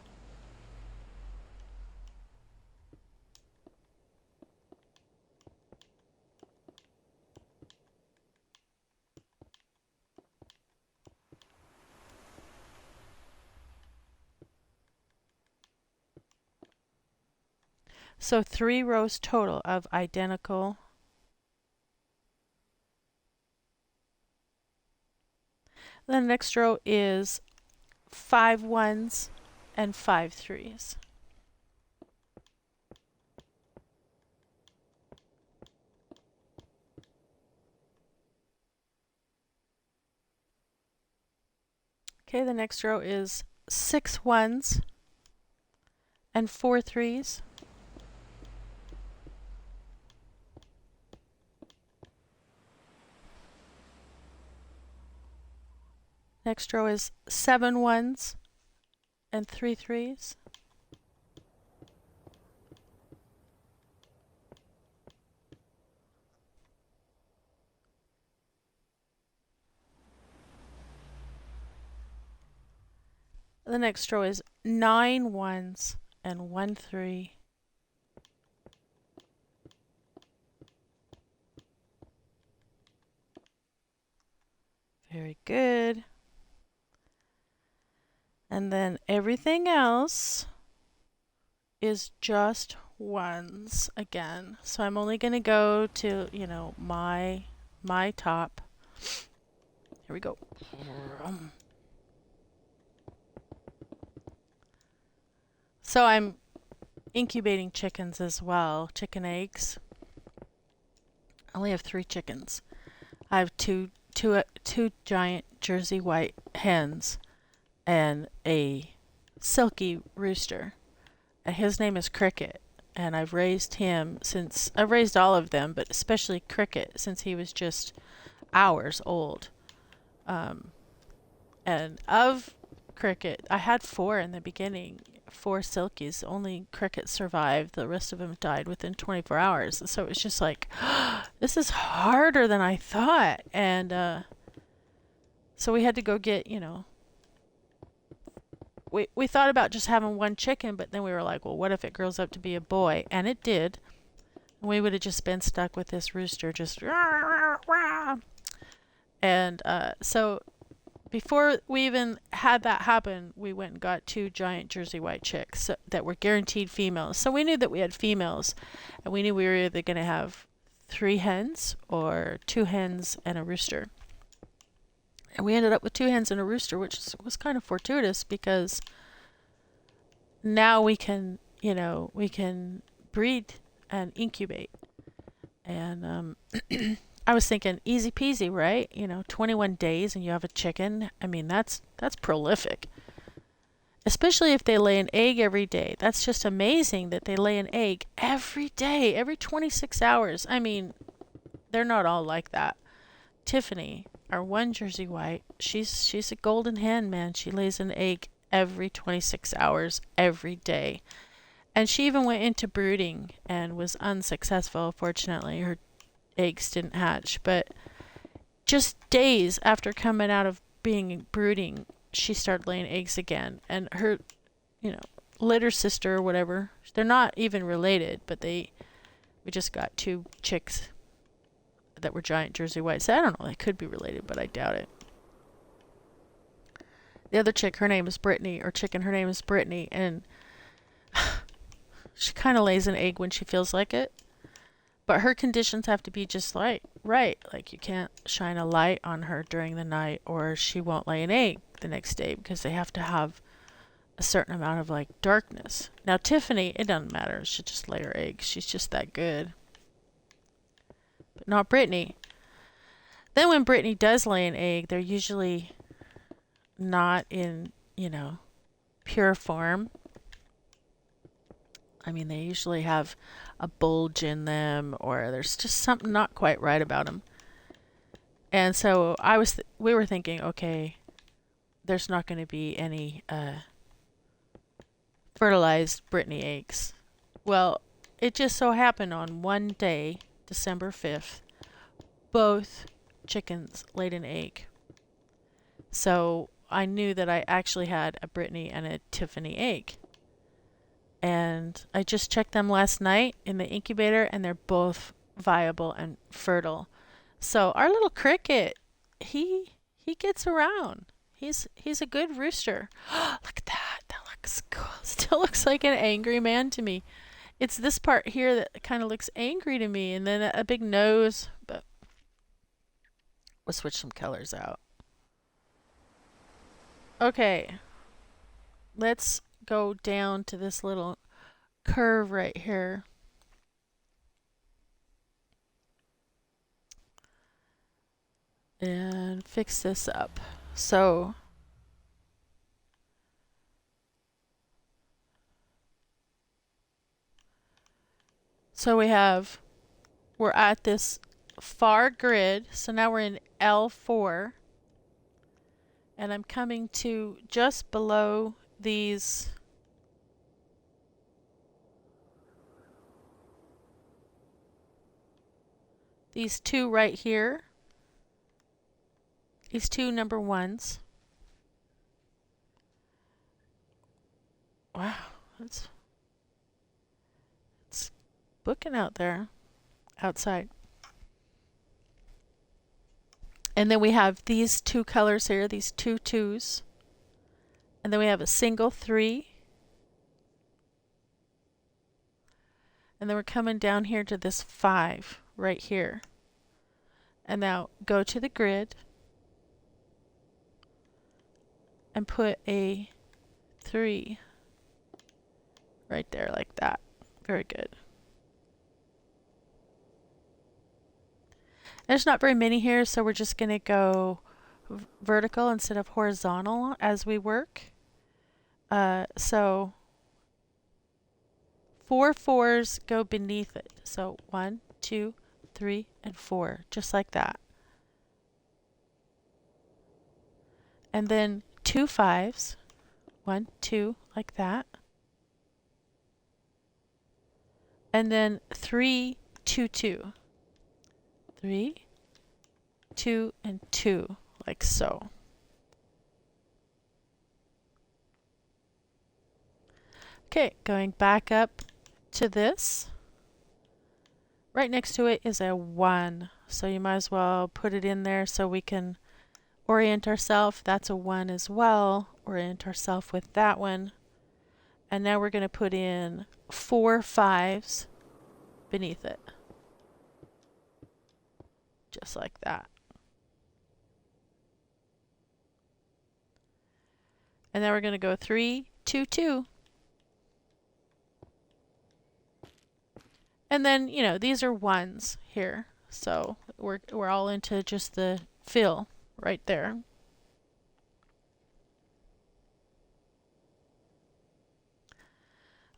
So 3 rows total of identical. The next row is 5 ones and 5 threes. Okay, the next row is 6 ones and 4 threes. Next row is 7 ones and 3 threes. The next row is 9 ones and 1 3. Very good. And then everything else is just ones again. So I'm only going to go to, my top. Here we go. So I'm incubating chickens as well, chicken eggs. I only have 3 chickens. I have two giant Jersey white hens and a silky rooster. And his name is Cricket. And I've raised him since, I've raised all of them, but especially Cricket since he was just hours old. And of Cricket, I had 4 in the beginning, 4 silkies. Only Cricket survived. The rest of them died within 24 hours. So it was just like, this is harder than I thought. And so we had to go get, we thought about just having 1 chicken, but then we were like, well, what if it grows up to be a boy? And it did. We would have just been stuck with this rooster just and so before we even had that happen, we went and got 2 giant Jersey white chicks that were guaranteed females. So we knew that we had females, and we knew we were either going to have 3 hens or 2 hens and a rooster. And we ended up with 2 hens and a rooster, which was kind of fortuitous because now we can, we can breed and incubate. And I was thinking easy peasy, right? 21 days and you have a chicken. I mean, that's prolific. Especially if they lay an egg every day. That's just amazing that they lay an egg every day, every 26 hours. I mean, they're not all like that. Tiffany, our 1 Jersey white, she's a golden hen, man. She lays an egg every 26 hours every day. And she even went into brooding and was unsuccessful. Fortunately, her eggs didn't hatch. But just days after coming out of being brooding, she started laying eggs again. And her, you know, litter sister or whatever, they're not even related, but we just got 2 chicks that were giant Jersey Whites. So I don't know, they could be related, but I doubt it. The other chick, her name is Brittany, or chicken, her name is Brittany, and she kind of lays an egg when she feels like it. But her conditions have to be just right. Like, you can't shine a light on her during the night or she won't lay an egg the next day, because they have to have a certain amount of, like, darkness. Now, Tiffany, it doesn't matter. She just lay her eggs. She's just that good. But not Brittany. Then when Brittany does lay an egg, they're usually not in, pure form. I mean, they usually have a bulge in them, or there's just something not quite right about them. And so we were thinking, okay, there's not going to be any fertilized Brittany eggs. Well, it just so happened on one day, December 5th, both chickens laid an egg. So I knew that I actually had a Brittany and a Tiffany egg. And I just checked them last night in the incubator, and they're both viable and fertile. So our little cricket, he gets around. He's a good rooster. Look at that. That looks cool. Still looks like an angry man to me. It's this part here that kind of looks angry to me, and then a big nose. But we'll switch some colors out. Okay. Let's go down to this little curve right here. And fix this up. So we're at this far grid. So now we're in L4. And I'm coming to just below these two right here. These 2 number 1s. Wow, it's booking out there outside. And then we have these 2 colors here, these 2 2s. And then we have a single 3. And then we're coming down here to this 5 right here. And now go to the grid and put a 3 right there like that. Very good. There's not very many here, so we're just going to go vertical instead of horizontal as we work. So 4 4s go beneath it. So 1, 2, 3, and 4, just like that. And then 2 5s, 1, 2, like that. And then 3, 2, 2. 3, 2, and 2, like so. Okay, going back up to this. Right next to it is a 1, so you might as well put it in there so we can orient ourselves. That's a 1 as well. Orient ourselves with that one. And now we're going to put in 4 5s beneath it. Just like that. And then we're going to go 3, 2, 2. And then, these are 1s here. So we're all into just the fill right there.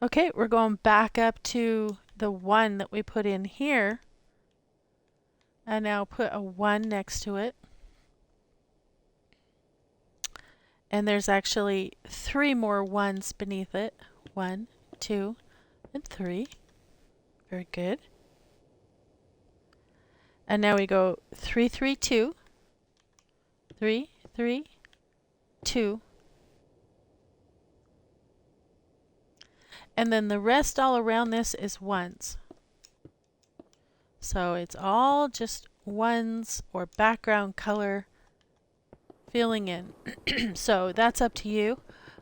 Okay, we're going back up to the 1 that we put in here. And now put a 1 next to it. And there's actually 3 more 1s beneath it. 1, 2, and 3. Very good. And now we go 3, 3, 2. 3, 3, 2. And then the rest all around this is 1s. So it's all just 1s or background color filling in. So that's up to you.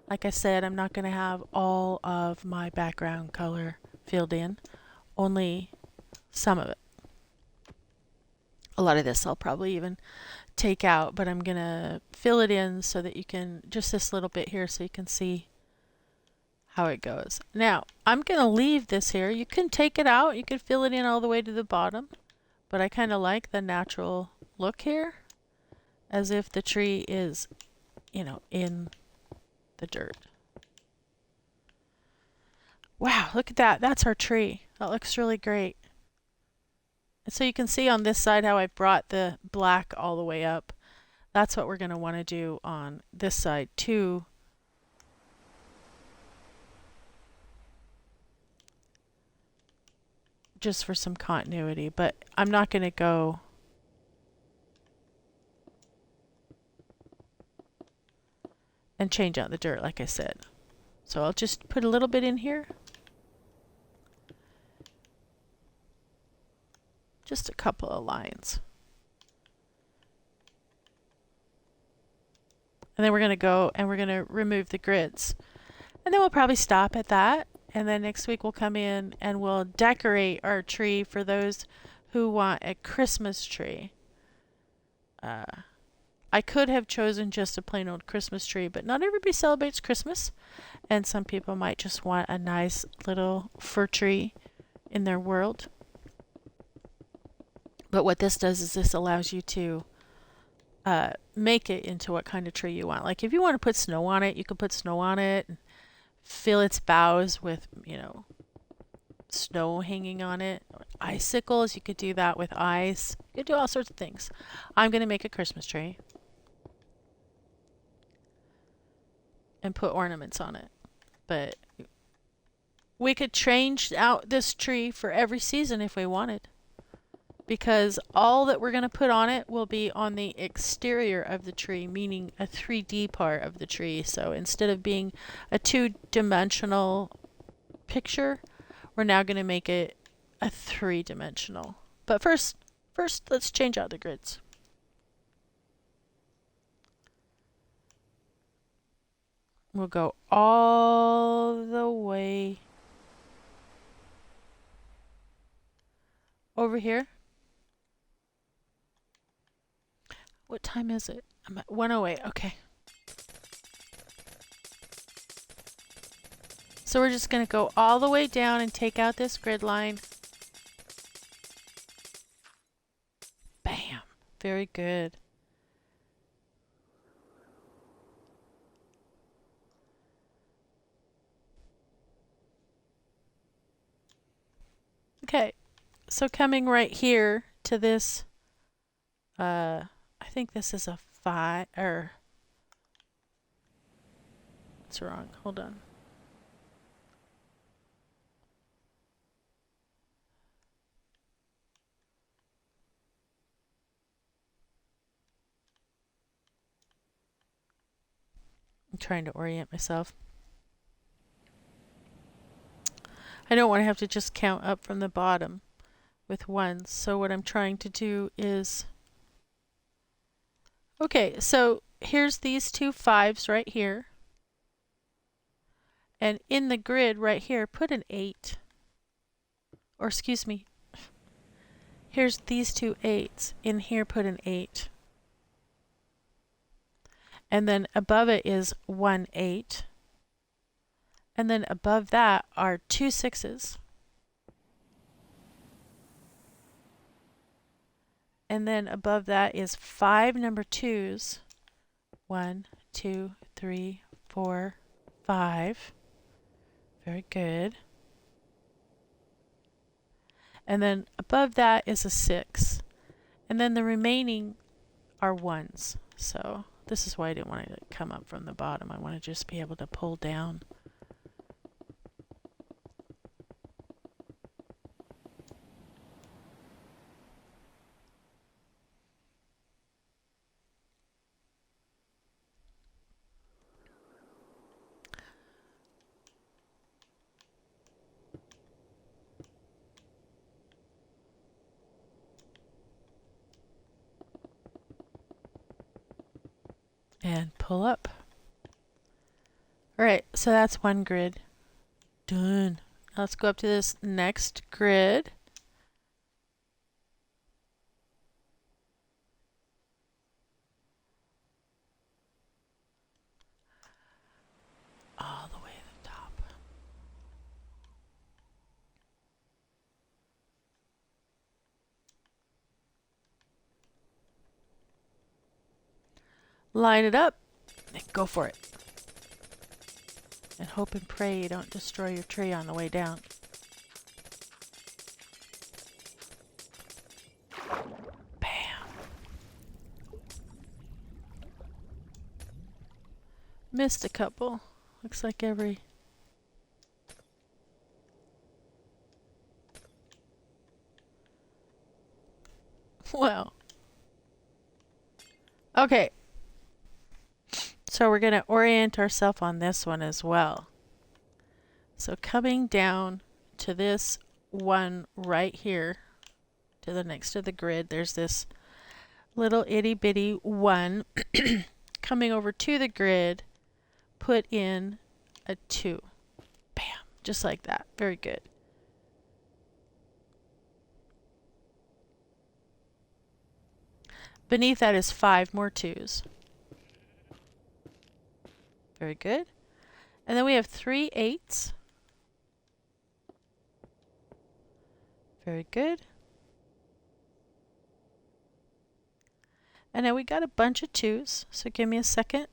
Like I said, I'm not going to have all of my background color filled in, only some of it. A lot of this I'll probably even take out, but I'm going to fill it in so that you can, just this little bit here so you can see how it goes. Now, I'm going to leave this here. You can take it out. You can fill it in all the way to the bottom, but I kind of like the natural look here, as if the tree is, you know, in the dirt. Wow, look at that. That's our tree. That looks really great. And so you can see on this side how I brought the black all the way up. That's what we're going to want to do on this side too. Just for some continuity, but I'm not going to go and change out the dirt like I said. So I'll just put a little bit in here. Just a couple of lines. And then we're going to go and we're going to remove the grids. And then we'll probably stop at that. And then next week we'll come in and we'll decorate our tree for those who want a Christmas tree. I could have chosen just a plain old Christmas tree, but not everybody celebrates Christmas. And some people might just want a nice little fir tree in their world. But what this does is this allows you to make it into what kind of tree you want. Like if you want to put snow on it, you can put snow on it and fill its boughs with, you know, snow hanging on it. Or icicles, you could do that with ice. You could do all sorts of things. I'm going to make a Christmas tree and put ornaments on it. But we could change out this tree for every season if we wanted, because all that we're going to put on it will be on the exterior of the tree, meaning a 3D part of the tree. So instead of being a 2-dimensional picture, we're now going to make it a 3-dimensional. But first, let's change out the grids. We'll go all the way over here. What time is it? I'm at 1:08. Okay. So we're just going to go all the way down and take out this grid line. Bam. Very good. Okay. So coming right here to this, I think this is a 5, or it's wrong. Hold on. I'm trying to orient myself. I don't want to have to just count up from the bottom with 1s. So what I'm trying to do is, okay, so here's these 2 5s right here. And in the grid right here, put an 8. Or excuse me, here's these 2 8s. In here, put an 8. And then above it is 1 8. And then above that are 2 6s. And then above that is 5 number 2s. 1, 2, 3, 4, 5. Very good. And then above that is a 6. And then the remaining are 1s. So this is why I didn't want it to come up from the bottom. I want to just be able to pull down. and pull up. All right, so that's one grid. Done. Now let's go up to this next grid. All the way to the top. Line it up and go for it. And hope and pray you don't destroy your tree on the way down. Bam. Missed a couple. Looks like every... Well. Okay. So we're going to orient ourselves on this one as well. So coming down to this one right here, to the next to the grid, there's this little itty bitty one. Coming over to the grid, put in a 2. Bam, just like that. Very good. Beneath that is 5 more 2s. Very good. And then we have 3 8s. Very good. And now we got a bunch of 2s, so give me a second.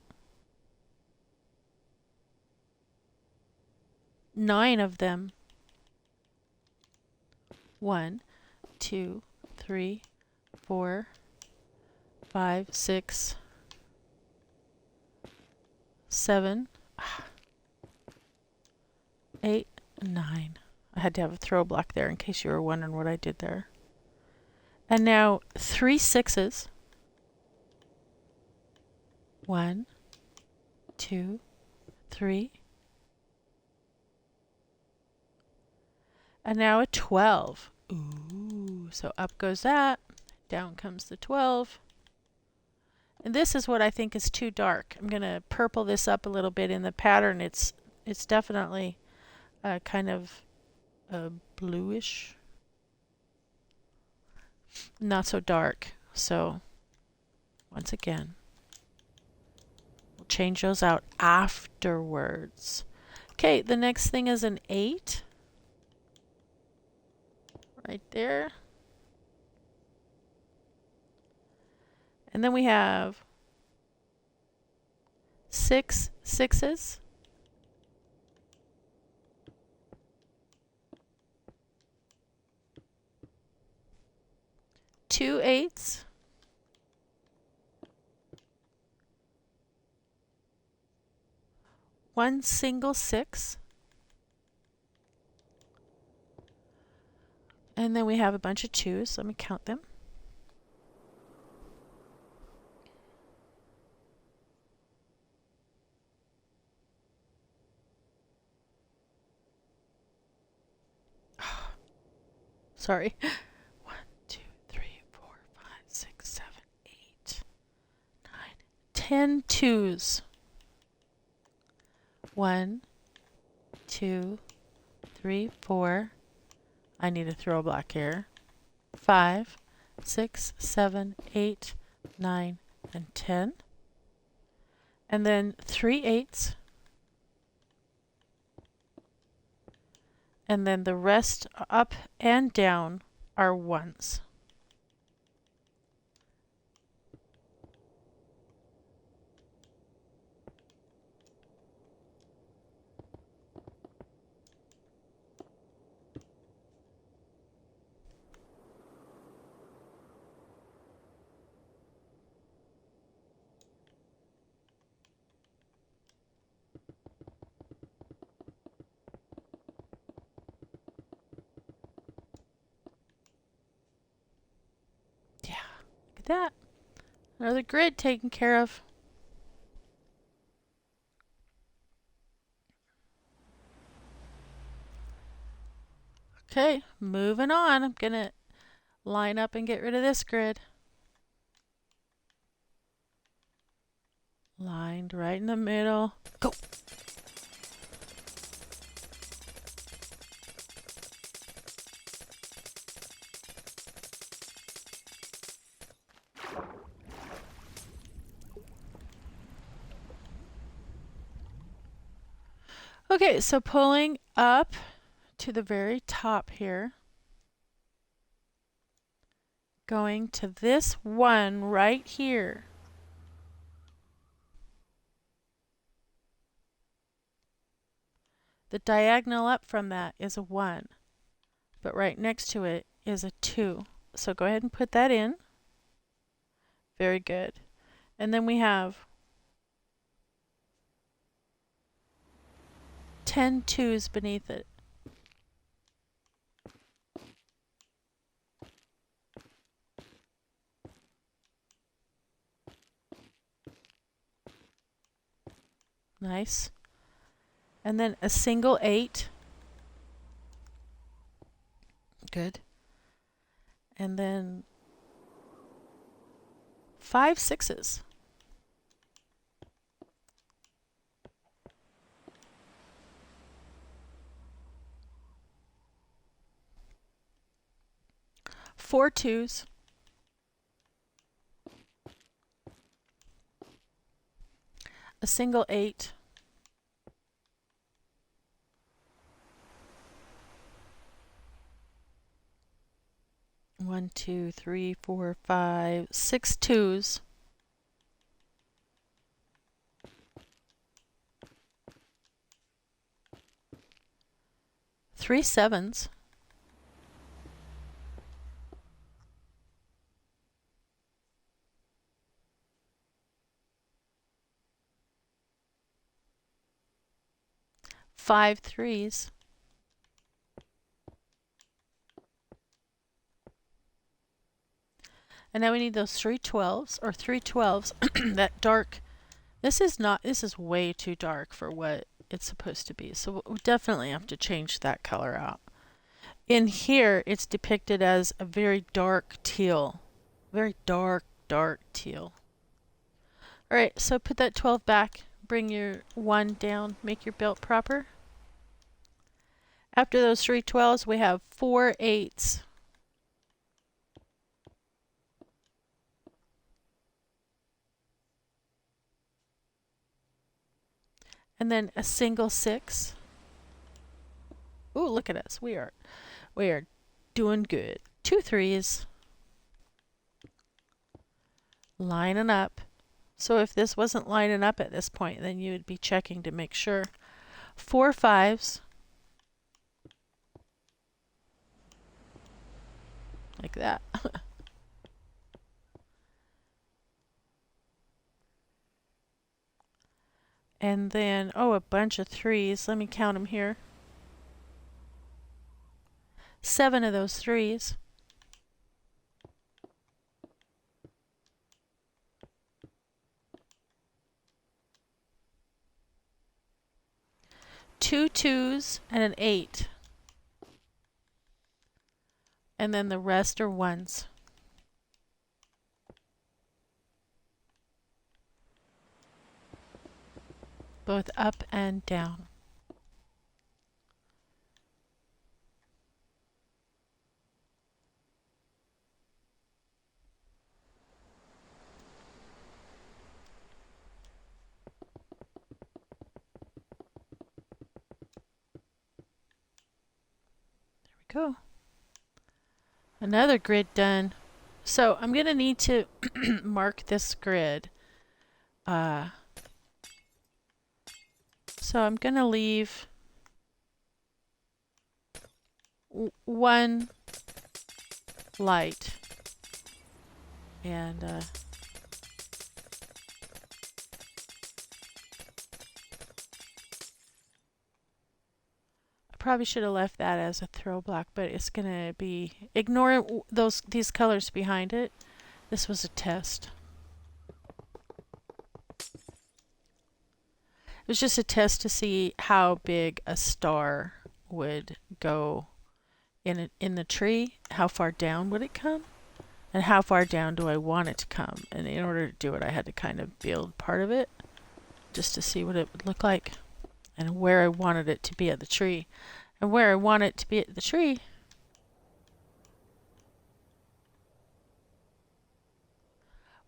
9 of them. 1, 2, 3, 4, 5, 6, 7, 8, 9. I had to have a throw block there in case you were wondering what I did there. And now 3 6s. 1, 2, 3. And now a 12. Ooh, so up goes that. Down comes the 12. And this is what I think is too dark. I'm going to purple this up a little bit in the pattern. It's definitely kind of bluish. Not so dark. So once again, we'll change those out afterwards. Okay, the next thing is an 8. Right there. And then we have 6 6s. 2 8s. 1 single 6. And then we have a bunch of 2s. Let me count them. Sorry. 1, 2, 3, 4, 5, 6, 7, 8, 9, 10 2s. 1, 2, 3, 4. I need a throw block here. 5, 6, 7, 8, 9, and 10. And then 3 8s. And then the rest up and down are 1s. That. Another grid taken care of. Okay, moving on. I'm going to line up and get rid of this grid. Lined right in the middle. Go! Okay, so pulling up to the very top here. Going to this one right here. The diagonal up from that is a 1, but right next to it is a 2. So go ahead and put that in. Very good. And then we have 10 2s beneath it. Nice. And then a single 8. Good. And then 5 6s. Four 2s. A single 8. One, two, three, four, five, 6 2s. Three 7s. Five 3s. And now we need those 3 12s or 3 12s. That dark, this is way too dark for what it's supposed to be. So we definitely have to change that color out. In here, it's depicted as a very dark teal. Very dark, dark teal. All right, so put that 12 back. Bring your 1 down. Make your belt proper. After those 3 12s, we have 4 8s. And then a single 6. Ooh, look at us. We are doing good. 2 3s. Lining up. So if this wasn't lining up at this point, then you would be checking to make sure. 4 5s. Like that. And then, oh, a bunch of 3s. Let me count them here. 7 of those 3s. Two 2s and an 8. And then the rest are 1s. Both up and down. There we go. Another grid done. So I'm going to need to mark this grid. So I'm going to leave 1 light. And I probably should have left that as a throw block, but it's going to be, ignore these colors behind it. This was a test. It was just a test to see how big a star would go in the tree. How far down would it come? And how far down do I want it to come? And in order to do it, I had to kind of build part of it. just to see what it would look like and where I wanted it to be at the tree. And where I want it to be at the tree,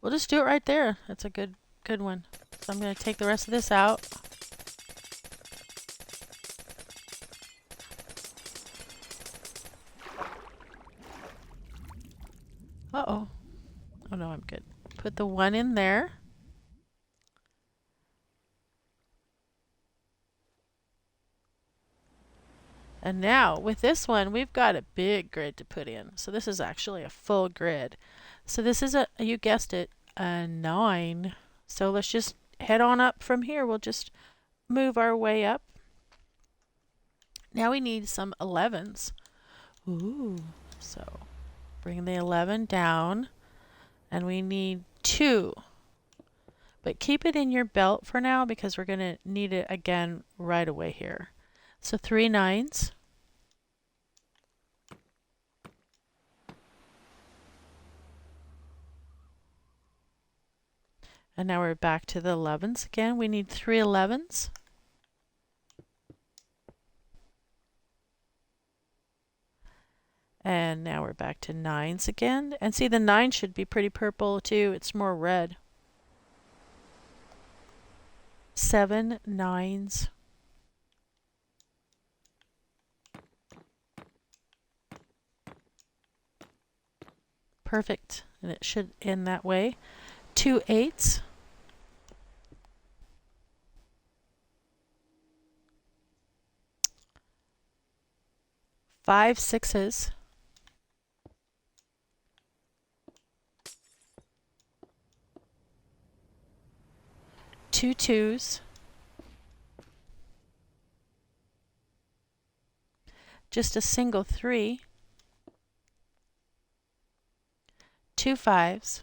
we'll just do it right there. That's a good one. So I'm going to take the rest of this out. Uh-oh. Oh no, I'm good. Put the one in there. And now with this one, we've got a big grid to put in. So this is actually a full grid. So this is you guessed it, a 9. So let's just head on up from here. We'll just move our way up. Now we need some 11s. Ooh. So bring the 11 down. And we need 2. But keep it in your belt for now because we're going to need it again right away here. So 3 9s. And now we're back to the 11s again. We need 3 11s. And now we're back to 9s again. And see, the 9 should be pretty purple too. It's more red. 7 9s. Perfect. And it should end that way. 2 8s. 5 6s. 2 2s. Just a single 3. 2 5s.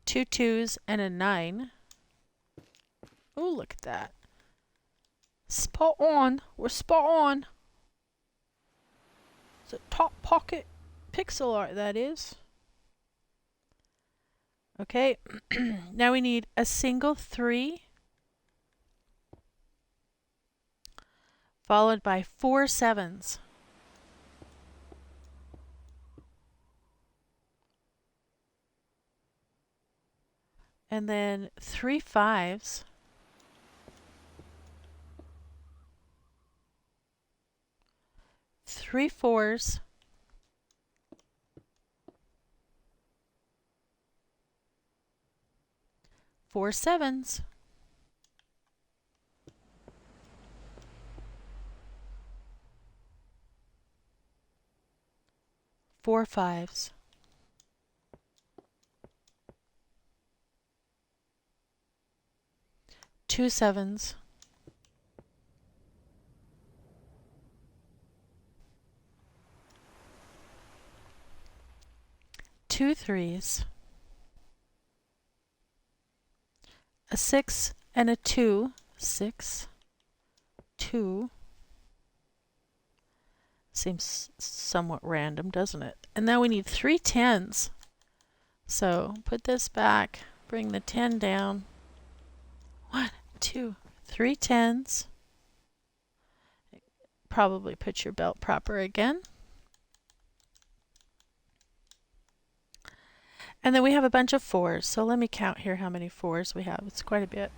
2 2s and a 9. Oh, look at that. Spot on. We're spot on. It's a top pocket pixel art, that is. Okay, now we need a single 3 followed by 4 7s. And then 3 5s. 3 4s. 4 7s. 4 5s. 2 7s. 2 3s. A 6 and a 2. 6 2. Seems somewhat random, doesn't it? And now we need 3 10s. So put this back, bring the 10 down. 1 2 3 10s. Probably put your belt proper again. And then we have a bunch of 4s. So let me count here how many 4s we have. It's quite a bit.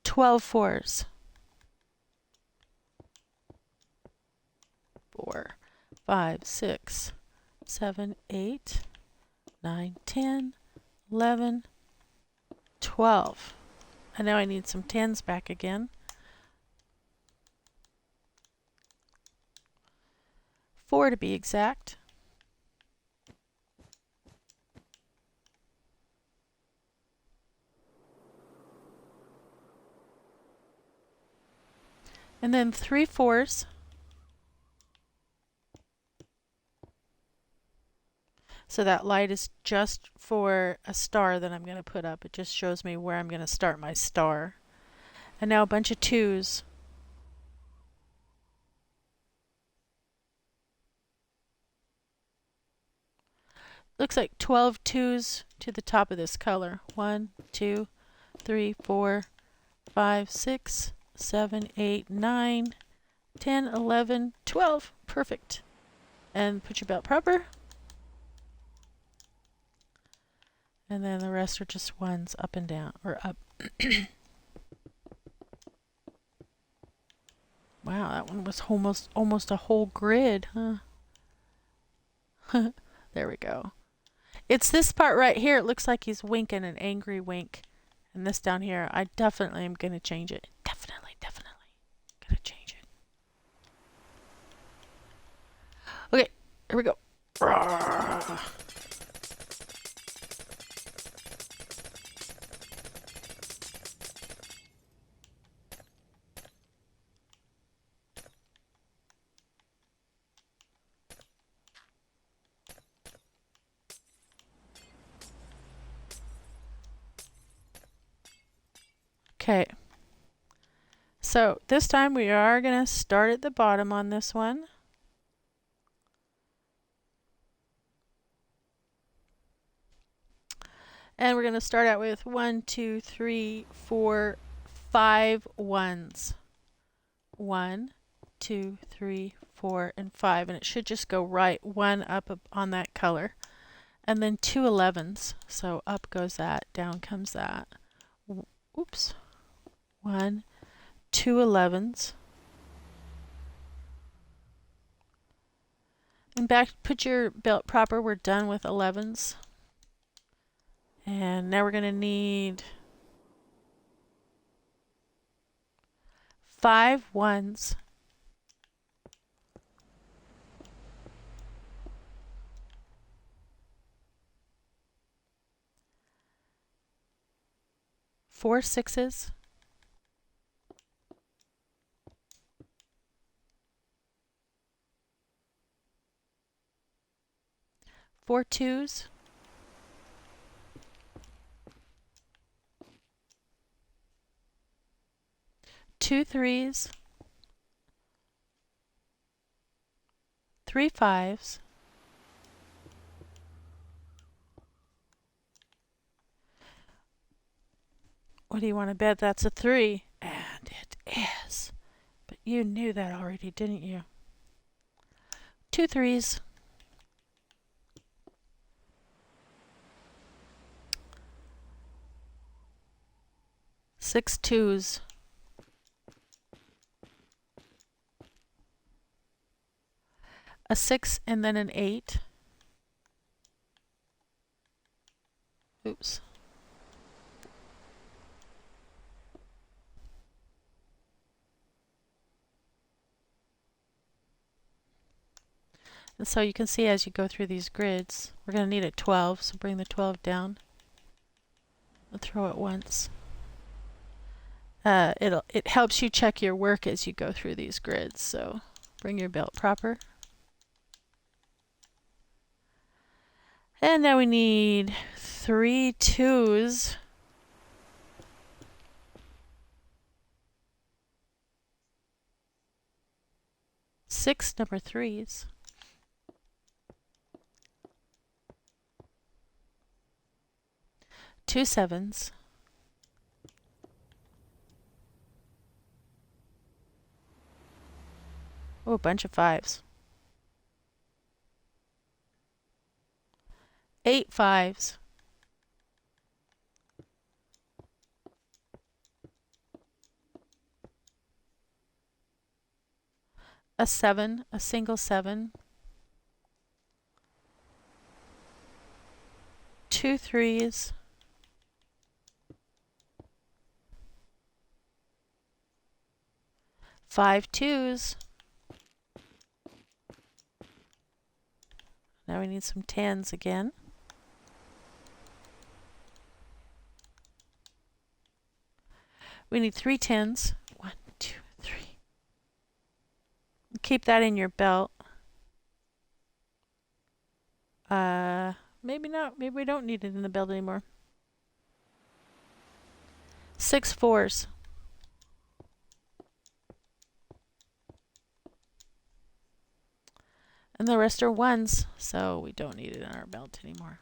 12 4s. 4 5 6 7 8 9 10 11 12. And now I need some 10s back again. 4 to be exact. And then 3 4s. So that light is just for a star that I'm going to put up. It just shows me where I'm going to start my star. And now a bunch of 2s. looks like 12 twos to the top of this color. 1, 2, 3, 4, 5, 6, 7, 8, 9, 10, 11, 12. Perfect. And put your belt proper. And then the rest are just ones up and down, or up. Wow, that one was almost a whole grid, huh? There we go. It's this part right here. It looks like he's winking an angry wink. And this down here, I definitely am going to change it. Definitely. Gonna change it. Okay, here we go. Okay. So this time we are going to start at the bottom on this one. And we're going to start out with 1, 2, 3, 4, 5 ones. 1, 2, 3, 4, and 5. And it should just go right one up on that color. And then 2 11s. So up goes that, down comes that. Oops. 1, 2 11s. And back, put your belt proper. We're done with 11s. And now we're going to need 5 ones. 4 6s. 4 2s. 2 3s. 3 5s. What do you want to bet that's a 3? And it is. But you knew that already, didn't you? 2 3s. 6 2s. A 6 and then an 8. Oops. And so you can see as you go through these grids, we're going to need a 12, so bring the 12 down. I'll throw it once. It helps you check your work as you go through these grids, so bring your belt proper. And now we need 3 2s. 6 number 3s. 2 7s. Oh, a bunch of 5s. 8 5s. A 7, a single 7. 2 3s. 5 2s. Now we need some 10s again. We need 3 10s. 1 2 3. Keep that in your belt. Maybe not. Maybe we don't need it in the belt anymore. 6 4s. And the rest are ones, so we don't need it in our belt anymore.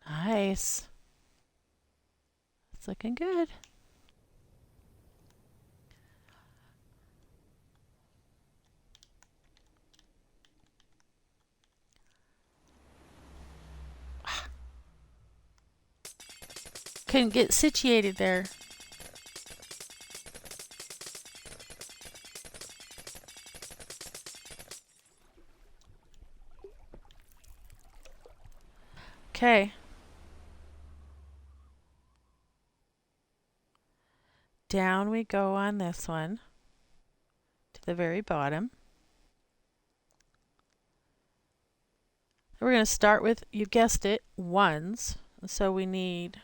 Nice. It's looking good. Couldn't get situated there. Okay. Down we go on this one to the very bottom. We're going to start with, you guessed it, ones. So we need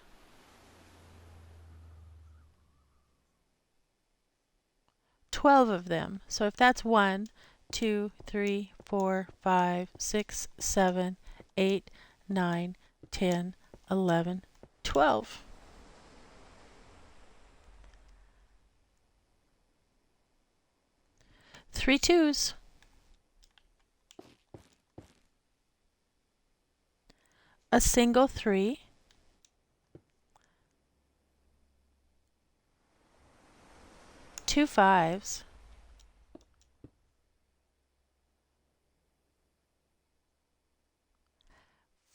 12 of them. So if that's 1, 2, 3, 4, 5, 6, 7, 8, 9, 10, 11, 12. Three twos. A single 3. Two 5s.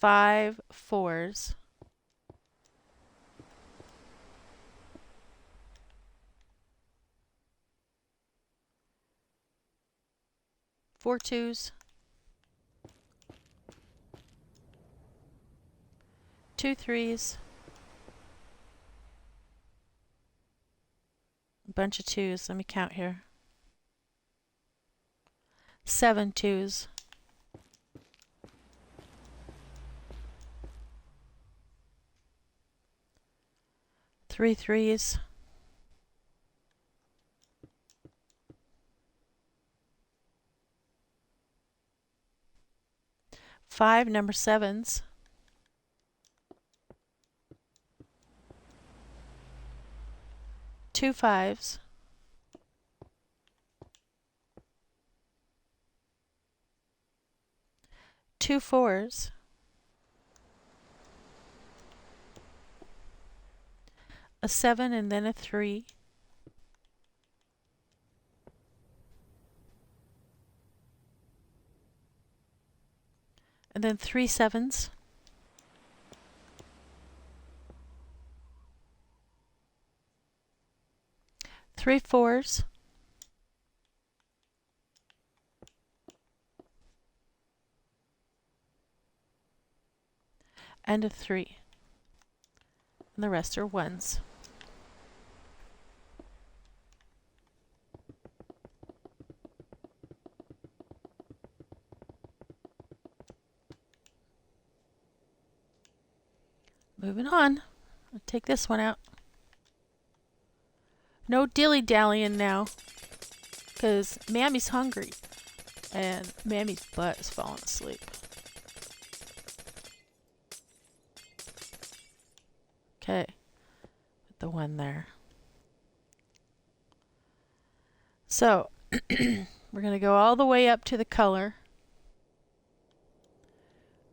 Five 4s. Four 2s. Two 3s. A bunch of 2s. Let me count here. 7 2s. Three 3s. 5 number 7s. 2 5s. 2 4s. A 7 and then a 3. And then 3 7s. 3 4s. And a 3. And the rest are 1s. Moving on. I'll take this one out. No dilly-dallying now, because Mammy's hungry, and Mammy's butt is falling asleep. Okay, put the one there. So, we're going to go all the way up to the color.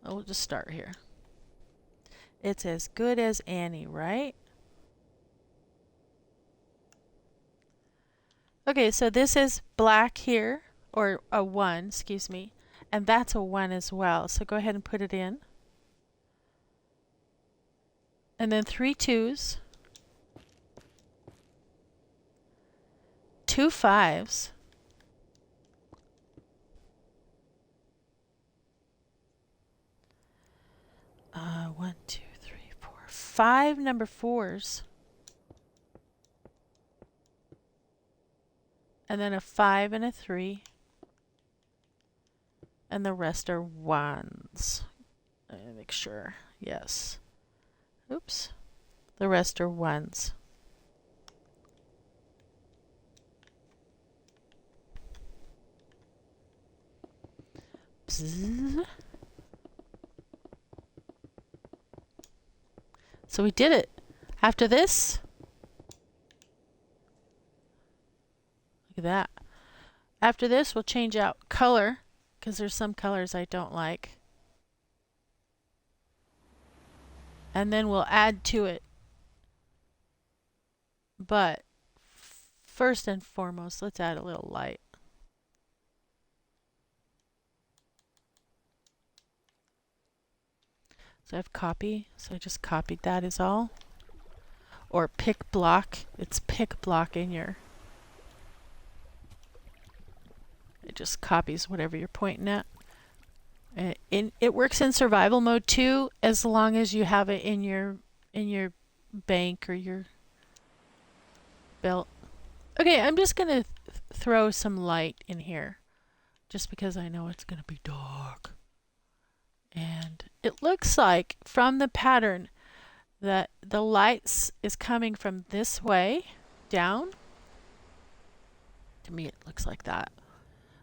We'll just start here. It's as good as Annie, right? Okay, so this is black here, or a 1, excuse me, and that's a 1 as well. So go ahead and put it in. And then 3 2s, 2 5s, 1, 2, 3, 4, 5 number 4s, and then a 5 and a 3, and the rest are 1s. Let me make sure. Yes. Oops. The rest are 1s. Bzz. So we did it. After this, look at that. After this, we'll change out color because there's some colors I don't like. And then we'll add to it. But first and foremost, let's add a little light. So I have copy, so I just copied that is all. Or pick block, it's pick block in your, it just copies whatever you're pointing at. It works in survival mode too, as long as you have it in your bank or your belt. Okay, I'm just gonna throw some light in here, just because I know it's gonna be dark. And it looks like from the pattern that the lights is coming from this way down. To me, it looks like that.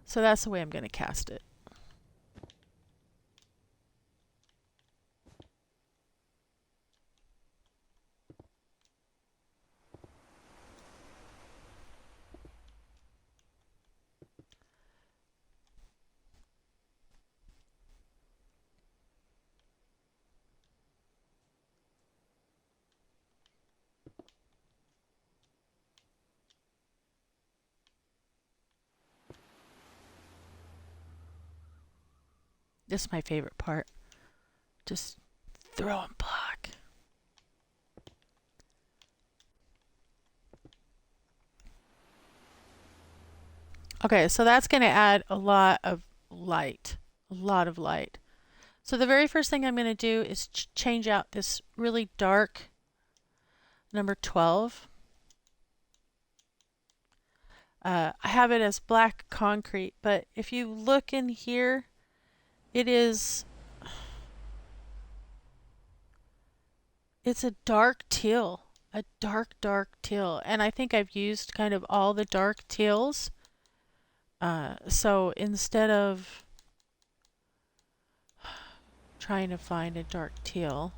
So that's the way I'm gonna cast it. This is my favorite part. Just throwing black. Okay, so that's going to add a lot of light. A lot of light. So the very first thing I'm going to do is change out this really dark number 12. I have it as black concrete, but if you look in here, it's a dark teal, a dark teal, and I think I've used kind of all the dark teals. So instead of trying to find a dark teal,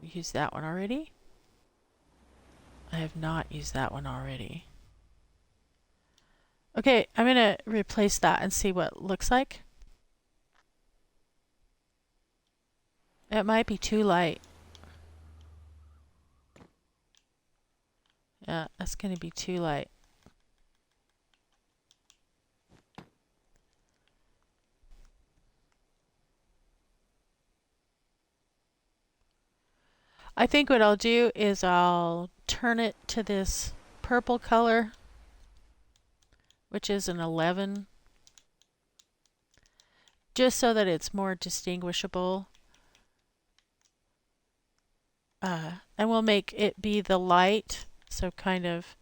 use that one already. I have not used that one already. Okay, I'm gonna replace that and see what it looks like. It might be too light. Yeah, that's gonna be too light. I think what I'll do is I'll turn it to this purple color, which is an 11, just so that it's more distinguishable. And we'll make it be the light, so kind of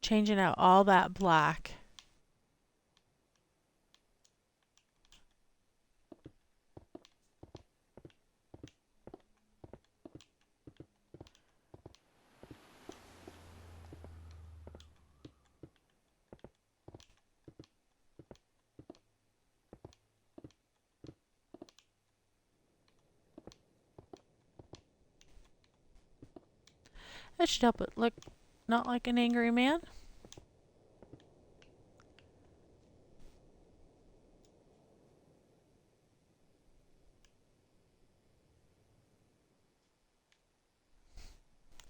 changing out all that black. That should help it look not like an angry man.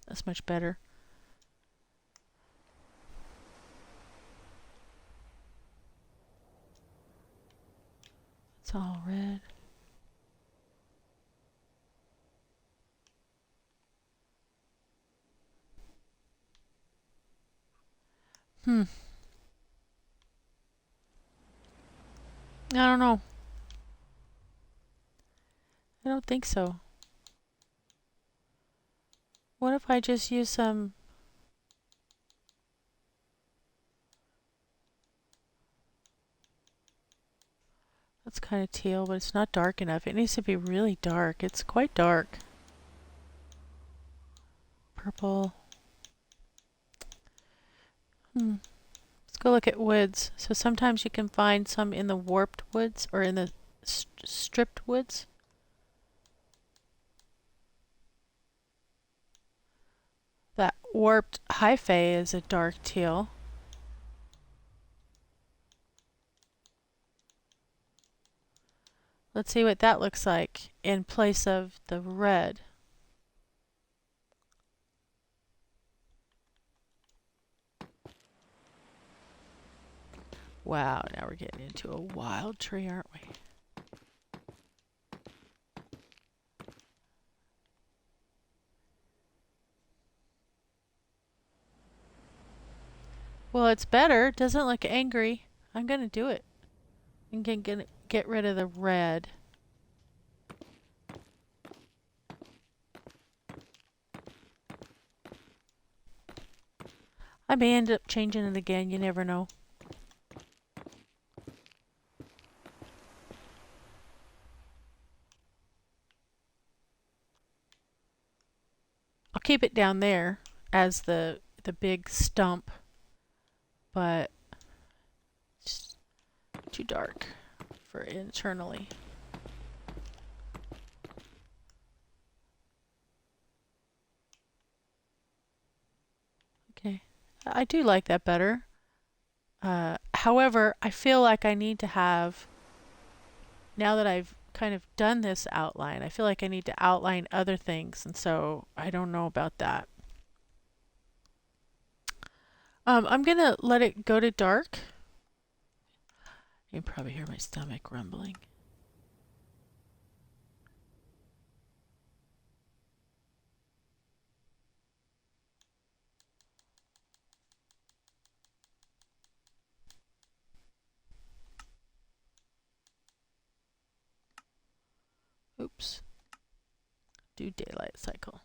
That's much better. It's all red. I don't know. I don't think so. What if I just use some... That's kind of teal, but it's not dark enough. It needs to be really dark. It's quite dark. purple. Let's go look at woods. So sometimes you can find some in the warped woods or in the stripped woods. That warped hyphae is a dark teal. Let's see what that looks like in place of the red. Wow, now we're getting into a wild tree, aren't we? Well, it's better. It doesn't look angry. I'm going to do it. I'm going to get rid of the red. I may end up changing it again. You never know. I'll keep it down there as the big stump, but it's too dark for internally. Okay, I do like that better. However, I feel like I need to have, now that I've kind of done this outline, I feel like I need to outline other things, and so I don't know about that. I'm gonna let it go to dark. You can probably hear my stomach rumbling. Oops. Do daylight cycle.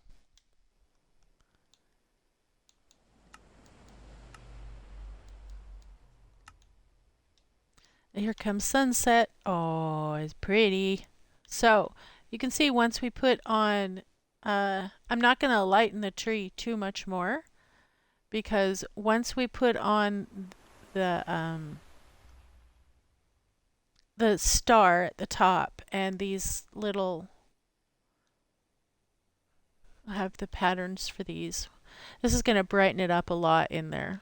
And here comes sunset. Oh, it's pretty. So you can see once we put on, I'm not going to lighten the tree too much more, because once we put on the star at the top and these little, I have the patterns for these. This is going to brighten it up a lot in there.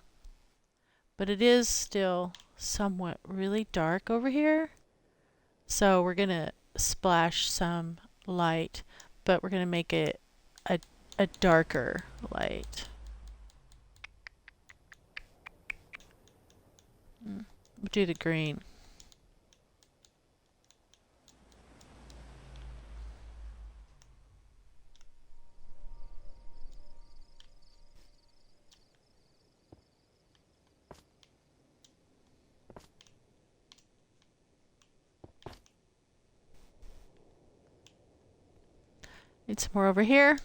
But it is still somewhat really dark over here. So we're going to splash some light, but we're going to make it a darker light. We'll do the green. Need some more over here.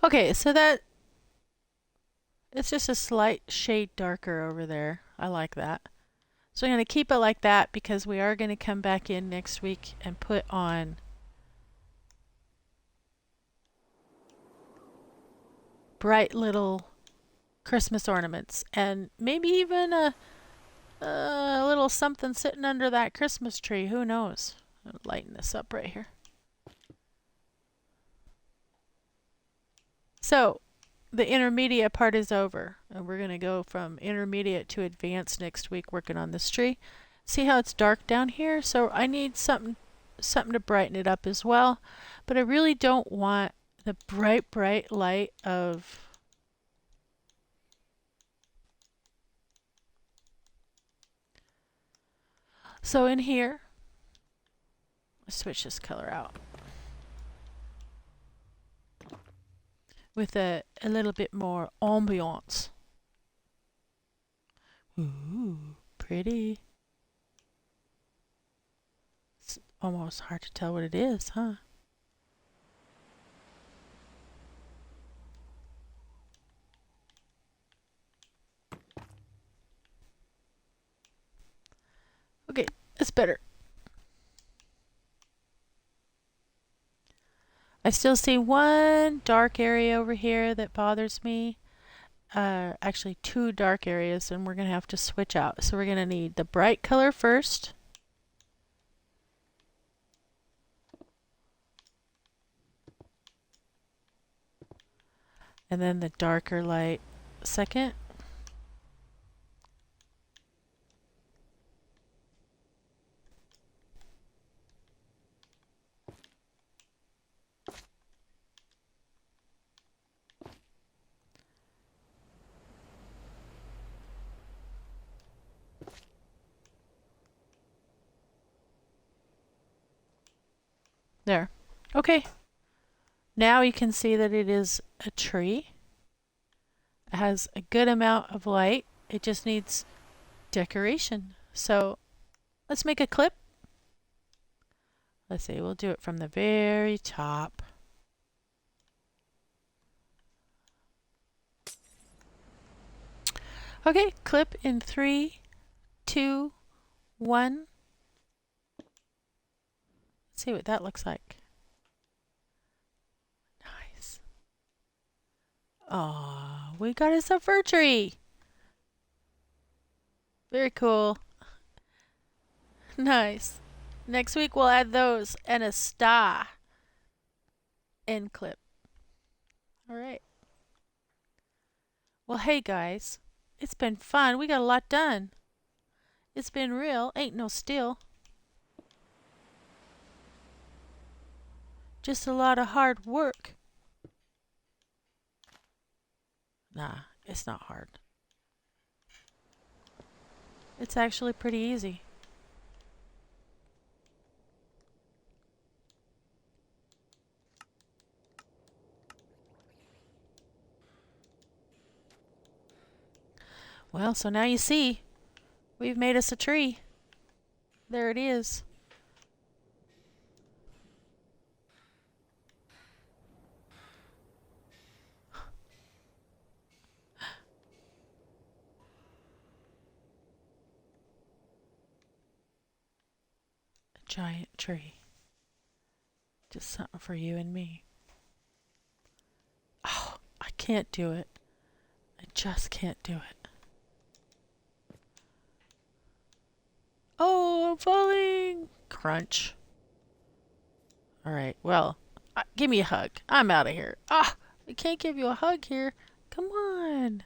Okay, so that it's just a slight shade darker over there. I like that. So I'm going to keep it like that because we are going to come back in next week and put on bright little Christmas ornaments and maybe even a little something sitting under that Christmas tree. Who knows? I'll lighten this up right here. So the intermediate part is over, and we're going to go from intermediate to advanced next week working on this tree. See how it's dark down here? So I need something to brighten it up as well, but I really don't want the bright light of so in here, let's switch this color out with a little bit more ambiance. Ooh, pretty. It's almost hard to tell what it is, huh? It's better. I still see one dark area over here that bothers me. Actually, two dark areas, and we're going to have to switch out. So we're going to need the bright color first. And then the darker light second. There. Okay. Now you can see that it is a tree. It has a good amount of light. It just needs decoration. So let's make a clip. Let's see, we'll do it from the very top. Okay, clip in 3, 2, 1. Let's see what that looks like. Nice. Oh, we got us a fir tree. Very cool. Nice. Next week we'll add those and a star end clip. All right. Well, hey guys, it's been fun. We got a lot done. It's been real. Ain't no still. Just a lot of hard work. Nah, it's not hard. It's actually pretty easy. Well, so now you see, we've made us a tree. There it is. A giant tree. Just something for you and me. Oh, I can't do it. I just can't do it. Oh, I'm falling! Crunch. Alright, well, give me a hug. I'm out of here. Ah, I can't give you a hug here. Come on.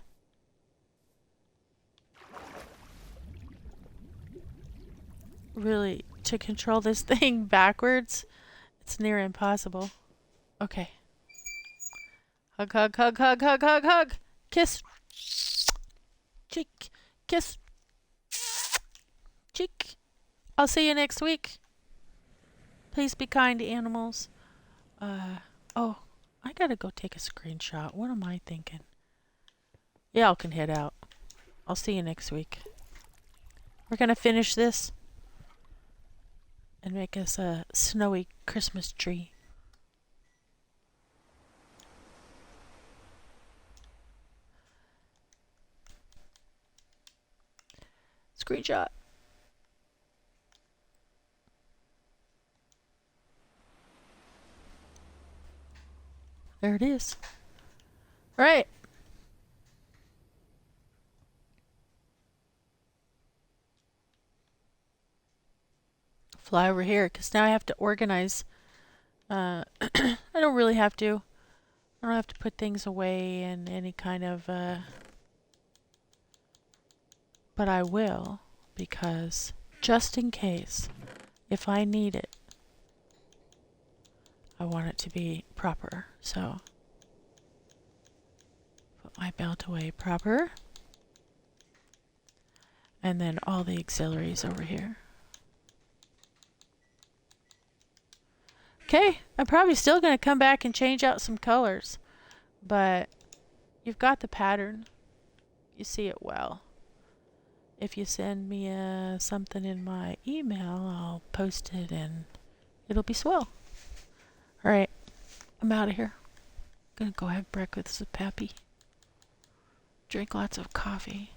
Really, to control this thing backwards, it's near impossible. Okay. Hug, hug, hug, hug, hug, hug, hug. Kiss. Cheek. Kiss. Cheek. I'll see you next week. Please be kind to animals. Oh, I gotta go take a screenshot. What am I thinking? Y'all can head out. I'll see you next week. We're gonna finish this and make us a snowy Christmas tree. Screenshot. There it is. All right. Fly over here because now I have to organize. I don't really have to. I don't have to put things away in any kind of, but I will because just in case, if I need it, I want it to be proper. So put my belt away proper. And then all the auxiliaries over here. Okay, I'm probably still going to come back and change out some colors, but you've got the pattern. You see it well. If you send me something in my email, I'll post it and it'll be swell. All right, I'm out of here. Gonna go have breakfast with Pappy. Drink lots of coffee.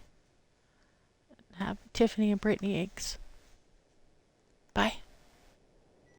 And have Tiffany and Brittany eggs. Bye.